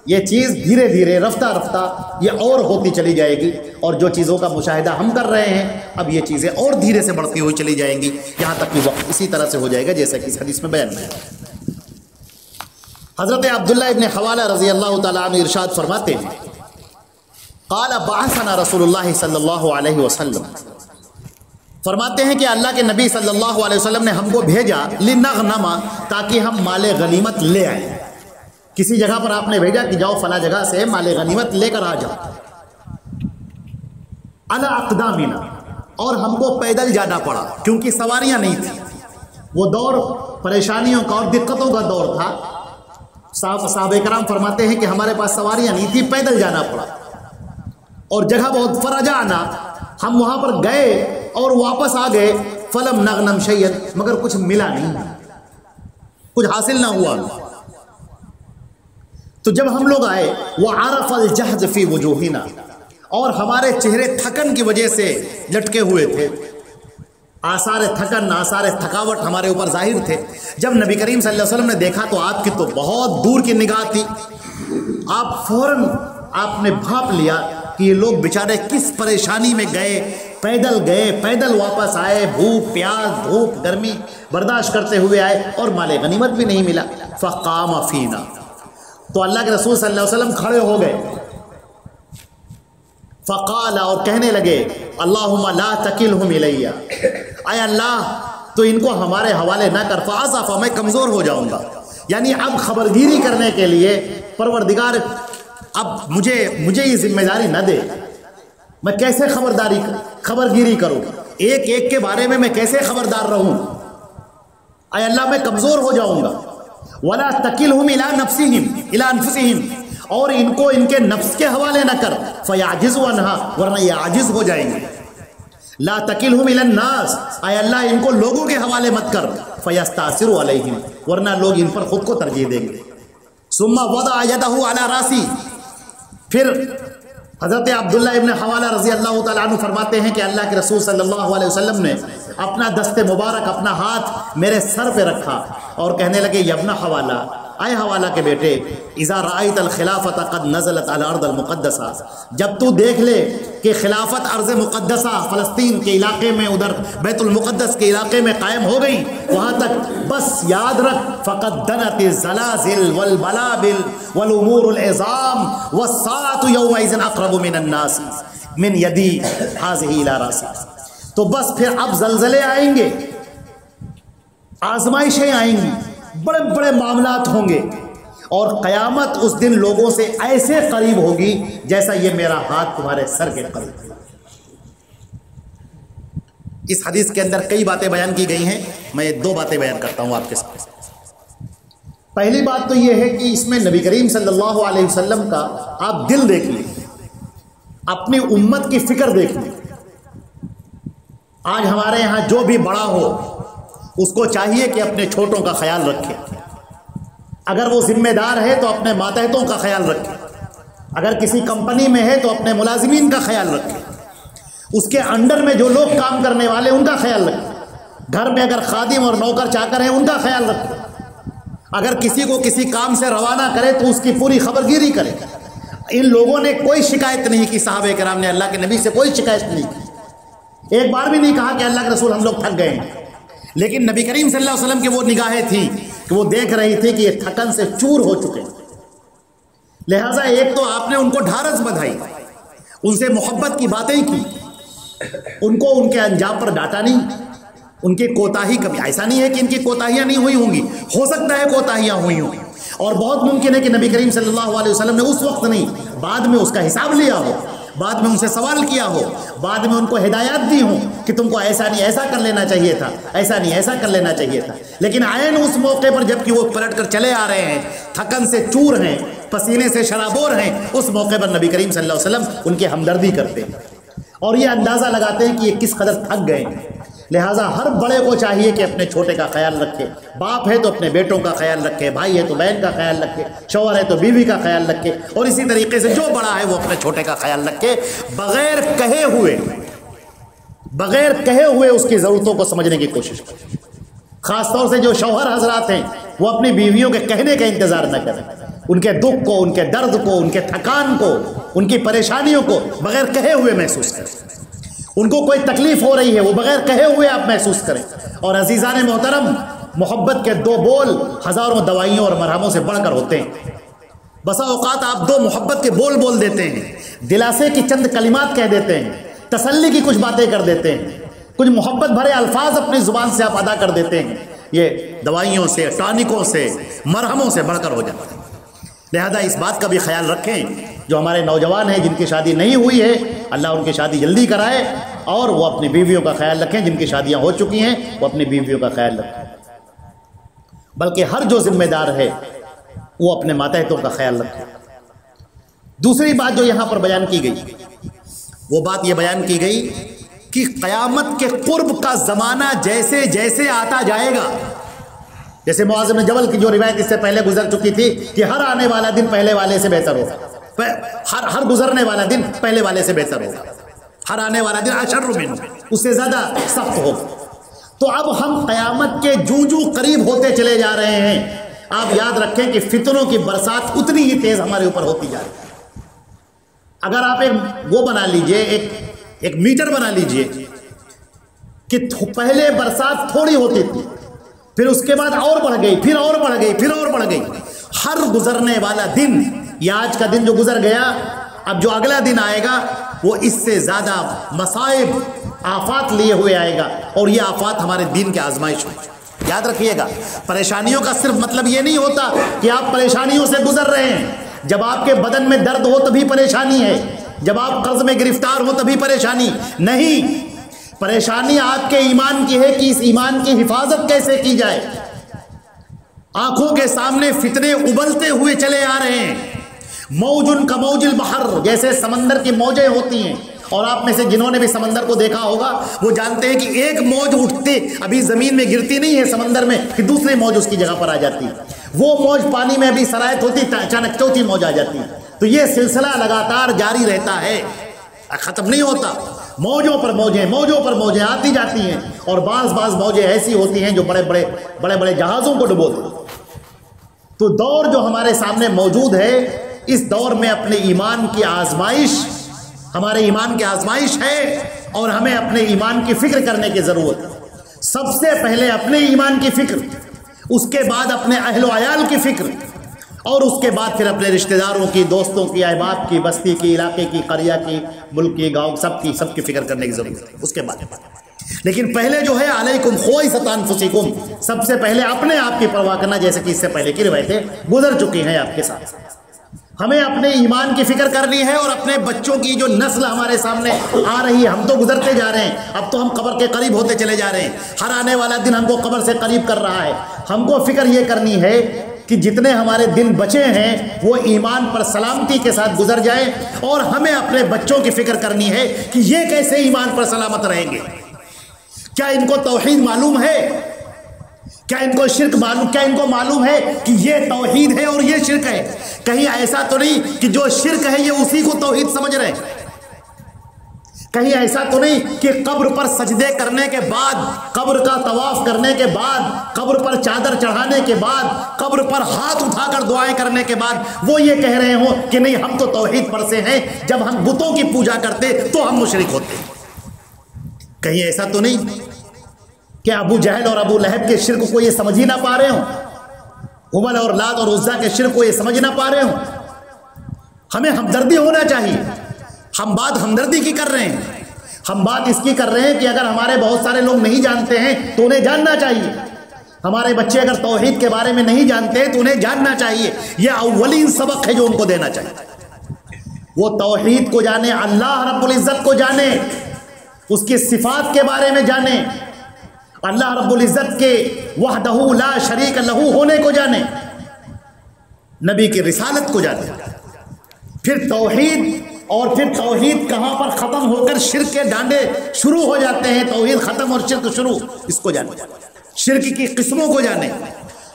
یہ چیز دھیرے دھیرے رفتہ رفتہ یہ اور ہوتی چلی جائے گی، اور جو چیزوں کا مشاہدہ ہم کر رہے ہیں اب یہ چیزیں اور دھیرے سے بڑھتی ہوئی چلی جائیں گی، یہاں تک کہ وقت اسی طرح سے ہو جائے گا جیسا کہ اس حدیث میں بیان ہے۔ حضرت عبداللہ ابن حوالہ رضی اللہ تعالیٰ عنہ ارشاد فرماتے ہیں، قال بعثنا رسول اللہ صلی اللہ علیہ وسلم، فرماتے ہیں کہ اللہ کے نبی صلی اللہ علیہ وسلم نے ہم کو بھیجا لنغنم، تاکہ ہم مال غنیمت لے آئیں۔ کسی جگہ پر آپ نے بھیجا کہ جاؤ فلاں جگہ سے مال غنیمت لے کر آ جاؤ۔ علی اقدامنا، اور ہم کو پیدل جانا پڑا کیونکہ سواریاں نہیں تھیں۔ وہ دور پریشانیوں کا اور دقتوں کا دور تھا۔ صحابہ کرام فرماتے ہیں کہ ہمارے پاس سواریاں نہیں تھی، پیدل جانا پڑا، اور جگہ بہت فرجعنا، ہم وہاں پر گئے اور واپس آ گئے، فلم نغنم شیئا، مگر کچھ ملا نہیں، کچھ حاصل نہ ہوا۔ تو جب ہم لوگ آئے، وعرف الجہد فی وجوہنا، اور ہمارے چہرے تھکن کی وجہ سے لٹکے ہوئے تھے، آثار تھکن آثار تھکاوٹ ہمارے اوپر ظاہر تھے۔ جب نبی کریم صلی اللہ علیہ وسلم نے دیکھا تو آپ کی تو بہت دور کی نگاہ تھی، آپ فوراً آپ نے بھانپ لیا کہ یہ لوگ بیچارے کس پریشانی میں گئے، پیدل واپس آئے، بھوک پیاس دھوپ گرمی برداشت کرتے ہوئے آئے اور مال غنیمت بھی نہیں ملا۔ فقام فینا، تو اللہ کے رسول صلی اللہ علیہ وسلم کھڑے ہو گئے، فقال، اور کہنے لگے، اللہم لا تکلہم الیہ، اے اللہ تو ان کو ہمارے حوالے نہ کر، فاضعف، میں کمزور ہو جاؤں گا۔ یعنی اب خبرگیری کرنے کے لیے پروردگار اب مجھے یہ ذمہ داری نہ دے، میں کیسے خبرگیری کروں، ایک کے بارے میں کیسے خبردار رہوں، اے اللہ میں کمزور ہو جاؤں گا۔ ولا تکلہم الی انفسہم، اور ان کو ان کے نفس کے حوالے نہ کر، فیعجزوا عنہا، ورنہ یہ عاجز ہو جائیں گے۔ لا تکلہم الی الناس، اے اللہ ان کو لوگوں کے حوالے مت کر، فیستأثروا علیہم، ورنہ لوگ ان پر خود کو ترجیح دیں گے۔ ثم وضع یدہ علی راسی، پھر حضرت عبداللہ ابن حوالہ رضی اللہ تعالیٰ عنہ فرماتے ہیں کہ اللہ کے رسول صلی اللہ علیہ وسلم نے اپنا دست مبارک، اپنا ہاتھ میرے سر پہ رکھا اور کہنے لگے، یا ابن حوالہ، اے حوالہ کے بیٹے، اذا رأیت الخلافت قد نزلت علی الارض المقدسہ، جب تو دیکھ لے کہ خلافت ارض مقدسہ فلسطین کے علاقے میں، ادھر بیت المقدس کے علاقے میں قائم ہو گئی، وہاں تک بس یاد رکھ، فقد دنت الزلازل والبلابل والامور العظام والساعة یومئذ اقرب من الناس من یدی ہذہ الی راسی۔ تو بس پھر اب زلزلے آئیں گے، آزمائشیں آئیں گی، بڑے بڑے معاملات ہوں گے، اور قیامت اس دن لوگوں سے ایسے قریب ہوگی جیسا یہ میرا ہاتھ تمہارے سر کے قریب۔ اس حدیث کے اندر کئی باتیں بیان کی گئی ہیں، میں 2 باتیں بیان کرتا ہوں آپ کے ساتھ۔ پہلی بات تو یہ ہے کہ اس میں نبی کریم صلی اللہ علیہ وسلم کا آپ دل دیکھ لیں، اپنی امت کی فکر دیکھ لیں۔ آج ہمارے یہاں جو بھی بڑا ہو اس کو چاہیے کہ اپنے چھوٹوں کا خیال رکھے، اگر وہ ذمہ دار ہے تو اپنے ماتحتوں کا خیال رکھے، اگر کسی کمپنی میں ہے تو اپنے ملازمین کا خیال رکھے، اس کے انڈر میں جو لوگ کام کرنے والے ان کا خیال رکھے، گھر میں اگر خادم اور نوکر چاکر ہیں ان کا خیال رکھے، اگر کسی کو کسی کام سے روانہ کرے تو اس کی پوری خبرگیری کرے۔ ان لوگوں نے کوئی شکایت نہیں کی، صحابہ کرام نے اللہ کے نبی سے کوئی شکایت نہیں کی، ایک بار بھی نہیں کہا کہ اللہ کے رسول ہم لوگ تھک گئے ہیں۔ لیکن نبی کریم صلی اللہ علیہ وسلم کی وہ نگاہیں تھیں کہ وہ دیکھ رہی تھی کہ یہ تھکن سے چور ہو چکے، لہٰذا ایک تو آپ نے ان کو ڈھارس بدھائی، ان سے محبت کی باتیں کی، ان کو ان کے انجام پر ڈانٹا نہیں، ان کی کوتاہی کبھی، ایسا نہیں ہے کہ ان کی کوتاہیاں نہیں ہوئی ہوں گی، ہو سکتا ہے کوتاہیاں ہوئی ہوں، اور بہت ممکن ہے کہ نبی کریم صلی اللہ علیہ وسلم نے اس وقت نہیں، بعد میں اس کا حساب لیا ہو، بعد میں ان سے سوال کیا ہو، بعد میں ان کو ہدایات دی ہوں کہ تم کو ایسا نہیں ایسا کر لینا چاہیے تھا، ایسا نہیں ایسا کر لینا چاہیے تھا، لیکن عین اس موقع پر جب کہ وہ پلٹ کر چلے آ رہے ہیں، تھکن سے چور ہیں، پسینے سے شرابور ہیں، اس موقع پر نبی کریم صلی اللہ علیہ وسلم ان کی ہمدردی کرتے ہیں اور یہ اندازہ لگاتے ہیں کہ یہ کس قدر تھک گئے ہیں۔ لہٰذا ہر بڑے کو چاہیے کہ اپنے چھوٹے کا خیال رکھے، باپ ہے تو اپنے بیٹوں کا خیال رکھے، بھائی ہے تو بہن کا خیال رکھے، شوہر ہے تو بیوی کا خیال رکھے، اور اسی طریقے سے جو بڑا ہے وہ اپنے چھوٹے کا خیال رکھے، بغیر کہے ہوئے اس کی ضرورتوں کو سمجھنے کی کوشش کرے۔ خاص طور سے جو شوہر حضرات ہیں وہ اپنی بیویوں کے کہنے کا انتظار نہ کریں، ان کے دکھ کو، ان کے درد کو، ان کے تھکان کو، ان کی پریشانیوں کو بغیر کہے ہوئے محسوس کریں۔ ان کو کوئی تکلیف ہو رہی ہے وہ بغیر کہے ہوئے آپ محسوس کریں۔ اور عزیزان محترم، محبت کے دو بول ہزاروں دوائیوں اور مرہموں سے بڑھ کر ہوتے ہیں۔ بسا اوقات آپ دو محبت کے بول بول دیتے ہیں، دلاسے کی چند کلمات کہہ دیتے ہیں، تسلی کی کچھ باتیں کر دیتے ہیں، کچھ محبت بھرے الفاظ اپنی زبان سے آپ ادا کر دیتے ہیں، یہ دوائیوں سے، ٹانکوں سے، مرہموں سے بڑھ کر ہو جاتا ہے۔ لہذا اس بات کا بھی خیال رکھیں، جو ہمارے نوجوان ہیں جن کی شادی نہیں ہوئی ہے، اللہ ان کی شادی جلدی کرائے، اور وہ اپنی بیویوں کا خیال رکھیں، جن کی شادیاں ہو چکی ہیں وہ اپنی بیویوں کا خیال رکھیں، بلکہ ہر جو ذمہ دار ہے وہ اپنے ماتحتوں کا خیال رکھے۔ دوسری بات جو یہاں پر بیان کی گئی، وہ بات یہ بیان کی گئی کہ قیامت کے قرب کا زمانہ جیسے جیسے آتا جائے گا، جیسے معاذ بن جبل کی جو روایت اس سے پہلے گزر چکی تھی کہ ہر آنے والا دن پہلے والے سے بہتر ہوگا، ہر گزرنے والا دن پہلے والے سے بہتر ہوگا، ہر آنے والا دن اشر منہ، اس سے زیادہ سخت ہوگا۔ تو اب ہم قیامت کے جوں قریب ہوتے چلے جا رہے ہیں، آپ یاد رکھیں کہ فتنوں کی برسات اتنی ہی تیز ہمارے اوپر ہوتی جا رہی ہے۔ اگر آپ ایک وہ بنا لیجئے، ایک میٹر بنا لیجئے کہ پہلے برسات تھوڑی ہوتی تھی، پھر اس کے بعد اور بڑھ گئی، پھر اور بڑھ گئی، پھر اور بڑھ گئی، ہر گزرنے والا دن، یا آج کا دن جو گزر گیا، اب جو اگلا دن آئے گا وہ اس سے زیادہ مصائب، آفات لیے ہوئے آئے گا، اور یہ آفات ہمارے دین کے آزمائش ہوئی۔ یاد رکھیے گا، پریشانیوں کا صرف مطلب یہ نہیں ہوتا کہ آپ پریشانیوں سے گزر رہے ہیں، جب آپ کے بدن میں درد ہو تبھی پریشانی ہے، جب آپ قرض میں گرفتار ہو تبھی پریشانی نہیں، پریشانی آپ کے ایمان کی ہے کہ اس ایمان کی حفاظت کیسے کی جائے۔ آنکھوں کے سامنے فتنے ابلتے ہوئے چلے آ رہے ہیں، موجن کا موج البحر، جیسے سمندر کی موجیں ہوتی ہیں، اور آپ میں سے جنہوں نے بھی سمندر کو دیکھا ہوگا وہ جانتے ہیں کہ ایک موج اٹھتے ابھی زمین میں گرتی نہیں ہے سمندر میں کہ دوسری موج اس کی جگہ پر آ جاتی ہے، وہ موج پانی میں ابھی سرایت ہوتی اچانک چوتھی موج آ جاتی ہے۔ تو یہ سلسلہ لگاتار جاری رہتا ہے، ختم نہیں ہوتا، موجوں پر موجیں آتی جاتی ہیں، اور بعض موجیں ایسی ہوتی ہیں جو بڑے بڑے جہازوں کو ڈبو دیتی۔ تو دور جو ہمارے سامنے موجود ہے، اس دور میں اپنے ایمان کی آزمائش، ہمارے ایمان کی آزمائش ہے، اور ہمیں اپنے ایمان کی فکر کرنے کی ضرورت ہے۔ سب سے پہلے اپنے ایمان کی فکر، اس کے بعد اپنے اہل و عیال کی فکر، اور اس کے بعد پھر اپنے رشتہ داروں کی، دوستوں کی، احباب کی، بستی کی، علاقے کی، قریہ کی، ملک کی، گاؤں، سب کی فکر کرنے کی ضرورت ہے اس کے بعد۔ لیکن پہلے جو ہے علیکم خوئست انفسکم، سب سے پہلے اپنے آپ کی پرواہ کرنا، جیسے کہ اس سے پہلے کی روایتیں گزر چکی ہیں آپ کے ساتھ۔ ہمیں اپنے ایمان کی فکر کرنی ہے، اور اپنے بچوں کی جو نسل ہمارے سامنے آ رہی ہے، ہم تو گزرتے جا رہے ہیں، اب تو ہم قبر کے قریب ہوتے چلے جا رہے ہیں، ہر آنے والا دن ہم کو قبر سے قریب کر رہا ہے۔ ہم کو فکر یہ کرنی ہے کہ جتنے ہمارے دن بچے ہیں وہ ایمان پر سلامتی کے ساتھ گزر جائیں، اور ہمیں اپنے بچوں کی فکر کرنی ہے کہ یہ کیسے ایمان پر سلامت رہیں گے۔ کیا ان کو توحید معلوم ہے؟ کیا ان کو شرک معلوم؟ کیا ان کو معلوم ہے کہ یہ توحید ہے اور یہ شرک ہے؟ کہیں ایسا تو نہیں کہ جو شرک ہے یہ اسی کو توحید سمجھ رہے ہیں؟ کہیں ایسا تو نہیں کہ قبر پر سجدے کرنے کے بعد، قبر کا طواف کرنے کے بعد، قبر پر چادر چڑھانے کے بعد، قبر پر ہاتھ اٹھا کر دعائیں کرنے کے بعد وہ یہ کہہ رہے ہوں کہ نہیں ہم تو توحید پر سے ہیں، جب ہم بتوں کی پوجا کرتے تو ہم مشرک ہوتے؟ کہیں ایسا تو نہیں کہ ابو جہل اور ابو لہب کے شرک کو یہ سمجھ ہی نہ پا رہے ہوں، ہبل اور لات اور عزا کے شرک کو یہ سمجھ نہ پا رہے ہوں؟ ہمیں ہمدردی ہونا چاہیے، ہم بات ہمدردی کی کر رہے ہیں، ہم بات اس کی کر رہے ہیں کہ اگر ہمارے بہت سارے لوگ نہیں جانتے ہیں تو انہیں جاننا چاہیے. ہمارے بچے اگر توحید کے بارے میں نہیں جانتے ہیں تو انہیں جاننا چاہیے. یہ اولین سبق ہے جو ان کو دینا چاہیے. وہ توحید کو جانے, اللہ رب العزت کو جانے, اس کی صفات کے بارے میں جانے, اللہ رب العزت کے وحدہ لا شریک لہ ہونے کو جانے, نبی کی رسالت کو جانے. پھر توحید, اور پھر توحید کہاں پر ختم ہو کر شرک کے ڈانڈے شروع ہو جاتے ہیں, توحید ختم اور شرک شروع, اس کو جانے. شرک کی قسموں کو جانے,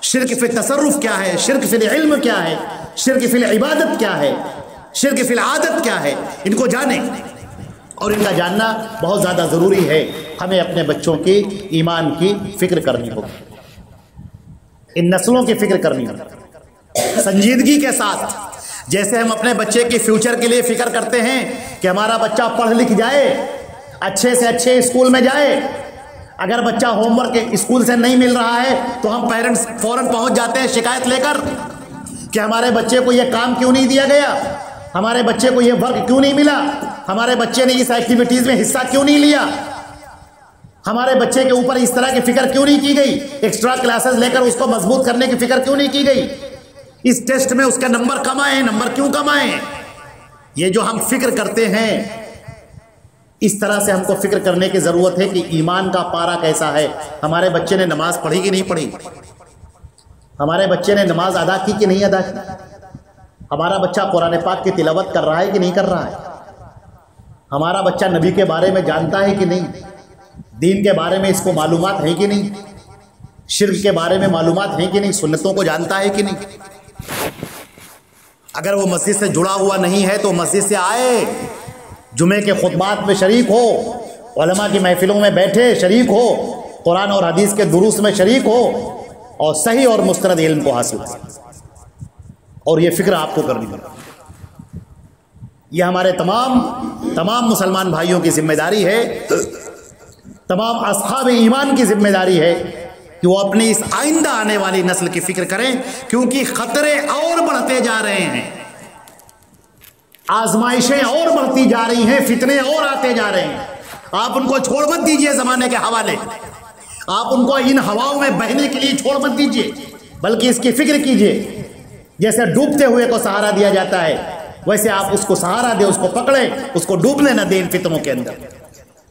شرک فی تصرف کیا ہے, شرک فی العلم کیا ہے, شرک فی العبادت کیا ہے, شرک فی العادت کیا ہے, ان کو جانیں. اور ان کا جاننا بہت زیادہ ضروری ہے. ہمیں اپنے بچوں کی ایمان کی فکر کرنی ہوگی, ان نسلوں کی فکر کرنی ہوگی سنجیدگی کے ساتھ. جیسے ہم اپنے بچے کے فیوچر کے لیے فکر کرتے ہیں کہ ہمارا بچہ پڑھ لکھ جائے, اچھے سے اچھے اسکول میں جائے. اگر بچہ ہوم ورک اسکول سے نہیں مل رہا ہے تو ہم پیرنٹس فوراً پہنچ جاتے ہیں شکایت لے کر کہ ہمارے بچے کو یہ کام کیوں نہیں دیا گیا, ہمارے بچے کو یہ ورک کیوں نہیں ملا, ہمارے بچے نے اس ایکٹیویٹیز میں حصہ کیوں نہیں لیا, ہمارے بچے کے اوپر اس طرح کی فکر کیوں نہیں کی گئی, ایکسٹرا کلاسز لے کر اس کو مضبوط کرنے کی فکر کیوں نہیں کی گئی, اس ٹیسٹ میں اس کا نمبر کم آئے ہیں, نمبر کیوں کم آئے ہیں. یہ جو ہم فکر کرتے ہیں, اس طرح سے ہم کو فکر کرنے کی ضرورت ہے کہ ایمان کا پارا کیسا ہے. ہمارے بچے نے نماز پڑھی کہ نہیں پڑھی, ہمارے بچے نے نماز ادا کی کہ نہیں ادا کی, ہمارا بچہ قرآن پاک کی تلاوت کر رہا ہے کہ نہیں کر رہا ہے, ہمارا بچہ نبی کے بارے میں جانتا ہے کہ نہیں, دین کے بارے میں اس کو معلومات ہیں کہ نہیں, شرک کے بارے میں معلومات ہیں کہ نہیں, سنتوں کو جانتا ہے کہ نہیں. اگر وہ مسجد سے جڑا ہوا نہیں ہے تو مسجد سے آئے, جمعے کے خطبات میں شریک ہو, علماء کی محفلوں میں بیٹھے شریک ہو, قرآن اور حدیث کے دروس میں شریک ہو, اور صحیح اور مستند علم کو حاصل کرے. اور یہ فکر آپ کو کرنی پڑے. یہ ہمارے تمام مسلمان بھائیوں کی ذمہ داری ہے, تمام اصحاب ایمان کی ذمہ داری ہے کہ وہ اپنی اس آئندہ آنے والی نسل کی فکر کریں, کیونکہ خطرے اور بڑھتے جا رہے ہیں, آزمائشیں اور بڑھتی جا رہی ہیں, فتنے اور آتے جا رہے ہیں. آپ ان کو چھوڑ مت دیجئے زمانے کے حوالے, آپ ان کو ان ہواؤں میں بہنے کے لیے چھوڑ مت دیجئے, بلکہ اس کی فکر کیجئے. جیسے ڈوبتے ہوئے کو سہارا دیا جاتا ہے, ویسے آپ اس کو سہارا دیں, اس کو پکڑیں, اس کو ڈوبنے نہ دیں ان فتنوں کے اندر.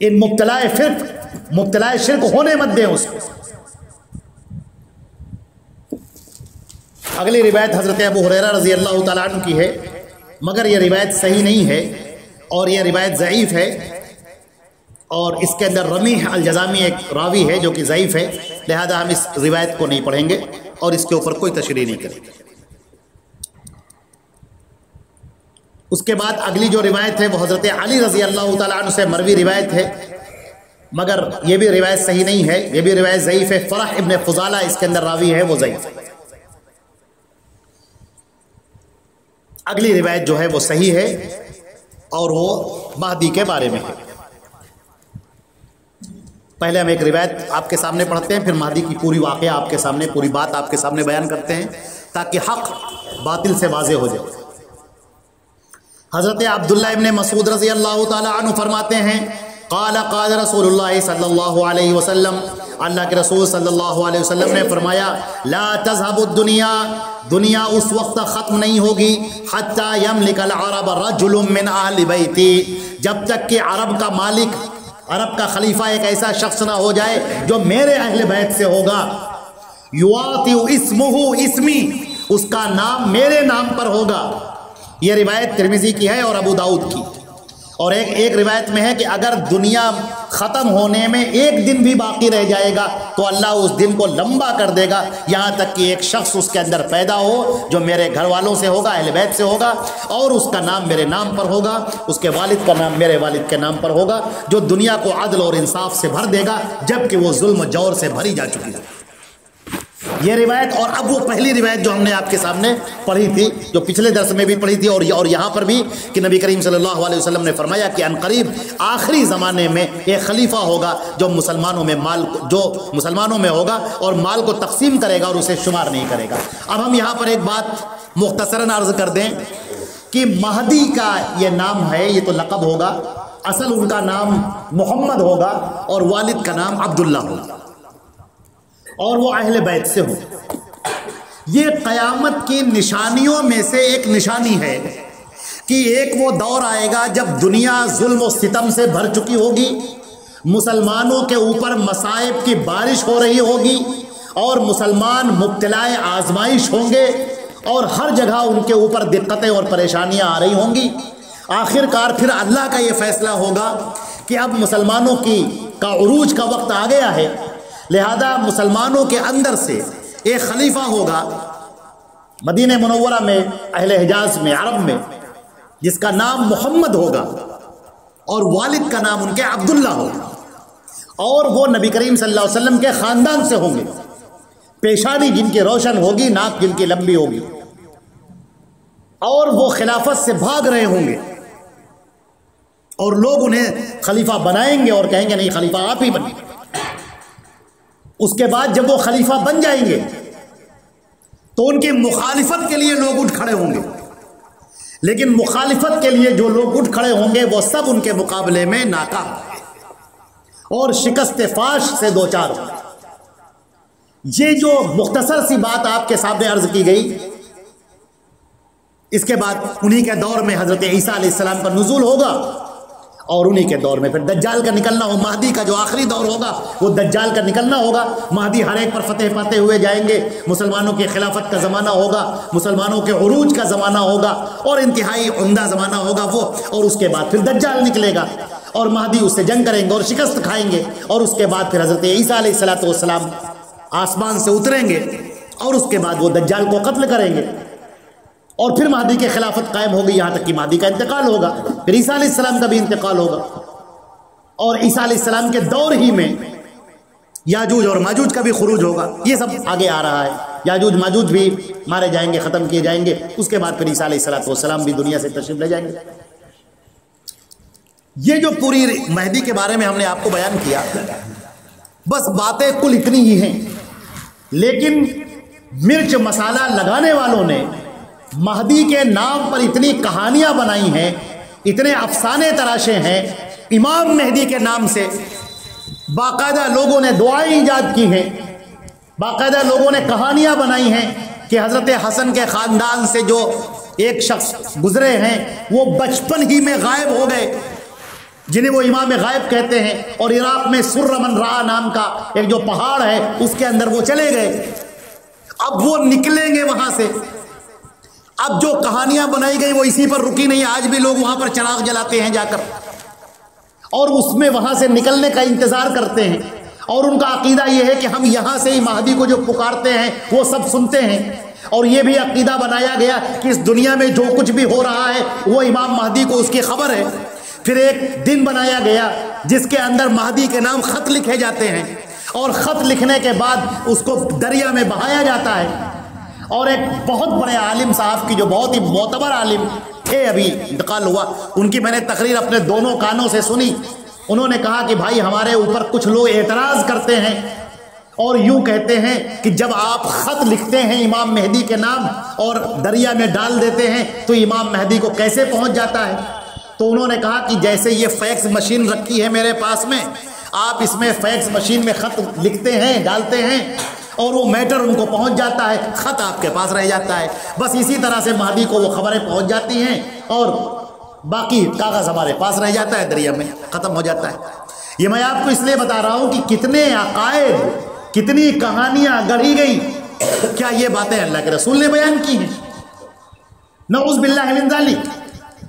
ان مبتلا شرک ہونے مت دیں اس کو. اگلی روایت حضرت ابو ہریرہ رضی اللہ تعالیٰ عنہ کی ہے, مگر یہ روایت صحیح نہیں ہے اور یہ روایت ضعیف ہے, اور اس کے اندر رمیح الجزامی ایک راوی ہے جو کہ ضعیف ہے, لہذا ہم اس روایت کو نہیں پڑھیں گے اور اس کے اوپر کوئی تشریح نہیں کریں گے. اس کے بعد اگلی جو روایت ہے وہ حضرت علی رضی اللہ تعالیٰ عنہ سے مروی روایت ہے, مگر یہ بھی روایت صحیح نہیں ہے, یہ بھی روایت ضعیف ہے. فرح ابن فضالہ اس کے اندر راوی ہے, وہ ضعیف ہے. اگلی روایت جو ہے وہ صحیح ہے اور وہ مہدی کے بارے میں ہے. پہلے ہم ایک روایت آپ کے سامنے پڑھتے ہیں, پھر مہدی کی پوری واقعہ آپ کے سامنے, پوری بات آپ کے سامنے بیان کرتے ہیں تاکہ حق باطل سے واضح ہو جائے. حضرت عبداللہ ابن مسعود رضی اللہ تعالی عنہ فرماتے ہیں, قال رسول اللہ صلی اللہ علیہ وسلم, اللہ کے رسول صلی اللہ علیہ وسلم نے فرمایا, لا تذهب الدنیا, دنیا اس وقت ختم نہیں ہوگی, حتی یملک العرب رجل من اہل بیتی, جب تک کہ عرب کا مالک, عرب کا خلیفہ ایک ایسا شخص نہ ہو جائے جو میرے اہل بیت سے ہوگا, یواطی اسمہ اسمی, اس کا نام میرے نام پر ہوگا. یہ روایت ترمذی کی ہے اور ابو داؤد کی. اور ایک روایت میں ہے کہ اگر دنیا ختم ہونے میں ایک دن بھی باقی رہ جائے گا تو اللہ اس دن کو لمبا کر دے گا, یہاں تک کہ ایک شخص اس کے اندر پیدا ہو جو میرے گھر والوں سے ہوگا, اہل بیت سے ہوگا, اور اس کا نام میرے نام پر ہوگا, اس کے والد کا نام میرے والد کے نام پر ہوگا, جو دنیا کو عدل اور انصاف سے بھر دے گا جبکہ وہ ظلم و جور سے بھری جا چکی ہے. یہ روایت, اور اب وہ پہلی روایت جو ہم نے آپ کے سامنے پڑھی تھی, جو پچھلے درس میں بھی پڑھی تھی اور یہاں پر بھی, کہ نبی کریم صلی اللہ علیہ وسلم نے فرمایا کہ عنقریب آخری زمانے میں ایک خلیفہ ہوگا جو مسلمانوں میں ہوگا اور مال کو تقسیم کرے گا اور اسے شمار نہیں کرے گا. اب ہم یہاں پر ایک بات مختصراً عرض کر دیں کہ مہدی کا یہ نام ہے, یہ تو لقب ہوگا, اصل ان کا نام محمد ہوگا اور والد کا نام عبداللہ ہوگا، اور وہ اہل بیت سے ہو۔ یہ قیامت کی نشانیوں میں سے ایک نشانی ہے کہ ایک وہ دور آئے گا جب دنیا ظلم و ستم سے بھر چکی ہوگی، مسلمانوں کے اوپر مصائب کی بارش ہو رہی ہوگی اور مسلمان مبتلا آزمائش ہوں گے، اور ہر جگہ ان کے اوپر دقتیں اور پریشانیاں آ رہی ہوں گی۔ آخر کار پھر اللہ کا یہ فیصلہ ہوگا کہ اب مسلمانوں کا عروج کا وقت آ گیا ہے، لہذا مسلمانوں کے اندر سے ایک خلیفہ ہوگا مدینہ منورہ میں، اہل حجاز میں، عرب میں، جس کا نام محمد ہوگا اور والد کا نام ان کے عبداللہ ہوگا، اور وہ نبی کریم صلی اللہ علیہ وسلم کے خاندان سے ہوں گے، پیشانی جن کی روشن ہوگی، ناک جن کی لمبی ہوگی، اور وہ خلافت سے بھاگ رہے ہوں گے، اور لوگ انہیں خلیفہ بنائیں گے اور کہیں گے نہیں خلیفہ آپ ہی بنیں۔ اس کے بعد جب وہ خلیفہ بن جائیں گے تو ان کی مخالفت کے لیے لوگ اٹھ کھڑے ہوں گے، لیکن مخالفت کے لیے جو لوگ اٹھ کھڑے ہوں گے وہ سب ان کے مقابلے میں ناکام ہوں گے اور شکست فاش سے دوچار ہوں گے۔ یہ جو مختصر سی بات آپ کے سامنے عرض کی گئی، اس کے بعد انہی کے دور میں حضرت عیسیٰ علیہ السلام کا نزول ہوگا، اور انہی کے دور میں پھر دجال کا نکلنا ہو، مہدی کا جو آخری دور ہوگا وہ دجال کا نکلنا ہوگا۔ مہدی ہر ایک پر فتح پاتے ہوئے جائیں گے، مسلمانوں کی خلافت کا زمانہ ہوگا، مسلمانوں کے عروج کا زمانہ ہوگا، اور انتہائی عمدہ زمانہ ہوگا وہ، اور اس کے بعد پھر دجال نکلے گا اور مہدی اس سے جنگ کریں گے اور شکست کھائیں گے، اور اس کے بعد پھر حضرت عیسیٰ علیہ السلام آسمان سے اتریں گے، اور اس کے بعد وہ دجال کو قتل کریں گے، اور پھر مہدی کی خلافت قائم ہوگی، یہاں تک کہ مہدی کا انتقال ہوگا، پھر عیسیٰ علیہ السلام کا بھی انتقال ہوگا، اور عیسیٰ علیہ السلام کے دور ہی میں یاجوج اور ماجوج کا بھی خروج ہوگا۔ یہ سب آگے آ رہا ہے، یاجوج ماجوج بھی مارے جائیں گے، ختم کیے جائیں گے، اس کے بعد پھر عیسیٰ علیہ السلام بھی دنیا سے تشریف لے جائیں گے۔ یہ جو پوری مہدی کے بارے میں ہم نے آپ کو بیان کیا، بس باتیں کل اتنی ہی ہیں، لیکن مرچ مسالہ لگانے والوں نے مہدی کے نام پر اتنی کہانیاں بنائی ہیں، اتنے افسانے تراشے ہیں، امام مہدی کے نام سے باقاعدہ لوگوں نے دعائیں ایجاد کی ہیں، باقاعدہ لوگوں نے کہانیاں بنائی ہیں کہ حضرت حسن کے خاندان سے جو ایک شخص گزرے ہیں وہ بچپن ہی میں غائب ہو گئے، جنہیں وہ امام غائب کہتے ہیں، اور عراق میں سر من را نام کا ایک جو پہاڑ ہے اس کے اندر وہ چلے گئے، اب وہ نکلیں گے وہاں سے۔ اب جو کہانیاں بنائی گئی وہ اسی پر رکی نہیں، آج بھی لوگ وہاں پر چراغ جلاتے ہیں جا کر، اور اس میں وہاں سے نکلنے کا انتظار کرتے ہیں، اور ان کا عقیدہ یہ ہے کہ ہم یہاں سے ہی مہدی کو جو پکارتے ہیں وہ سب سنتے ہیں، اور یہ بھی عقیدہ بنایا گیا کہ اس دنیا میں جو کچھ بھی ہو رہا ہے وہ امام مہدی کو اس کی خبر ہے۔ پھر ایک دن بنایا گیا جس کے اندر مہدی کے نام خط لکھے جاتے ہیں، اور خط لکھنے کے بعد اس کو دریا میں بہایا جاتا ہے، اور ایک بہت بڑے عالم صاحب کی جو بہت ہی معتبر عالم تھے، ابھی انتقال ہوا، ان کی میں نے تقریر اپنے دونوں کانوں سے سنی۔ انہوں نے کہا کہ بھائی ہمارے اوپر کچھ لوگ اعتراض کرتے ہیں اور یوں کہتے ہیں کہ جب آپ خط لکھتے ہیں امام مہدی کے نام اور دریا میں ڈال دیتے ہیں تو امام مہدی کو کیسے پہنچ جاتا ہے؟ تو انہوں نے کہا کہ جیسے یہ فیکس مشین رکھی ہے میرے پاس میں، آپ اس میں فیکس مشین میں خط لکھتے ہیں، ڈالتے ہیں، اور وہ میٹر ان کو پہنچ جاتا ہے، خط آپ کے پاس رہ جاتا ہے، بس اسی طرح سے مہدی کو وہ خبریں پہنچ جاتی ہیں اور باقی کاغذ ہمارے پاس رہ جاتا ہے، دریا میں ختم ہو جاتا ہے۔ یہ میں آپ کو اس لیے بتا رہا ہوں کہ کتنے عقائد، کتنی کہانیاں گڑھی گئی، کیا یہ باتیں اللہ کے رسول نے بیان کی ہیں؟ نعوذ باللہ من ذالک۔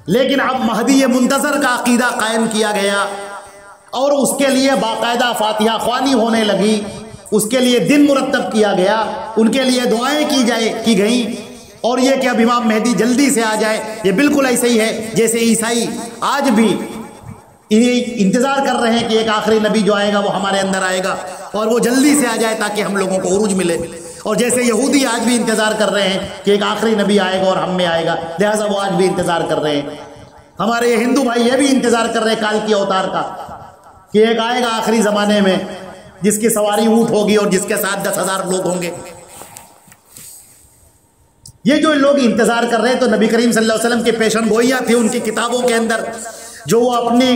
لیکن اب مہدی منتظر کا عقیدہ قائم کیا گیا، اور اس کے لیے باقاعدہ فاتحہ خوانی ہونے لگی، اس کے لیے دن مرتب کیا گیا، ان کے لیے دعائیں کی گئیں، اور یہ کہ اب امام مہدی جلدی سے آ جائے، یہ بالکل ایسے ہی ہے جیسے عیسائی آج بھی انتظار کر رہے ہیں کہ ایک آخری نبی جو آئے گا وہ ہمارے اندر آئے گا اور وہ جلدی سے آ جائے تاکہ ہم لوگوں کو عروج ملے، اور جیسے یہودی آج بھی انتظار کر رہے ہیں کہ ایک آخری نبی آئے گا اور ہم میں آئے گا، لہٰذا وہ آج بھی انتظار کر رہے ہیں۔ ہمارے یہ ہندو بھائی یہ بھی انتظار کر رہے ہیں کال کی اوتار کا، کہ ایک آئے گا آخری زمانے میں جس کی سواری اونٹ ہوگی اور جس کے ساتھ 10,000 لوگ ہوں گے۔ یہ جو لوگ انتظار کر رہے ہیں تو نبی کریم صلی اللہ علیہ وسلم کی پیشن گوئیاں تھی ان کی کتابوں کے اندر، جو وہ اپنی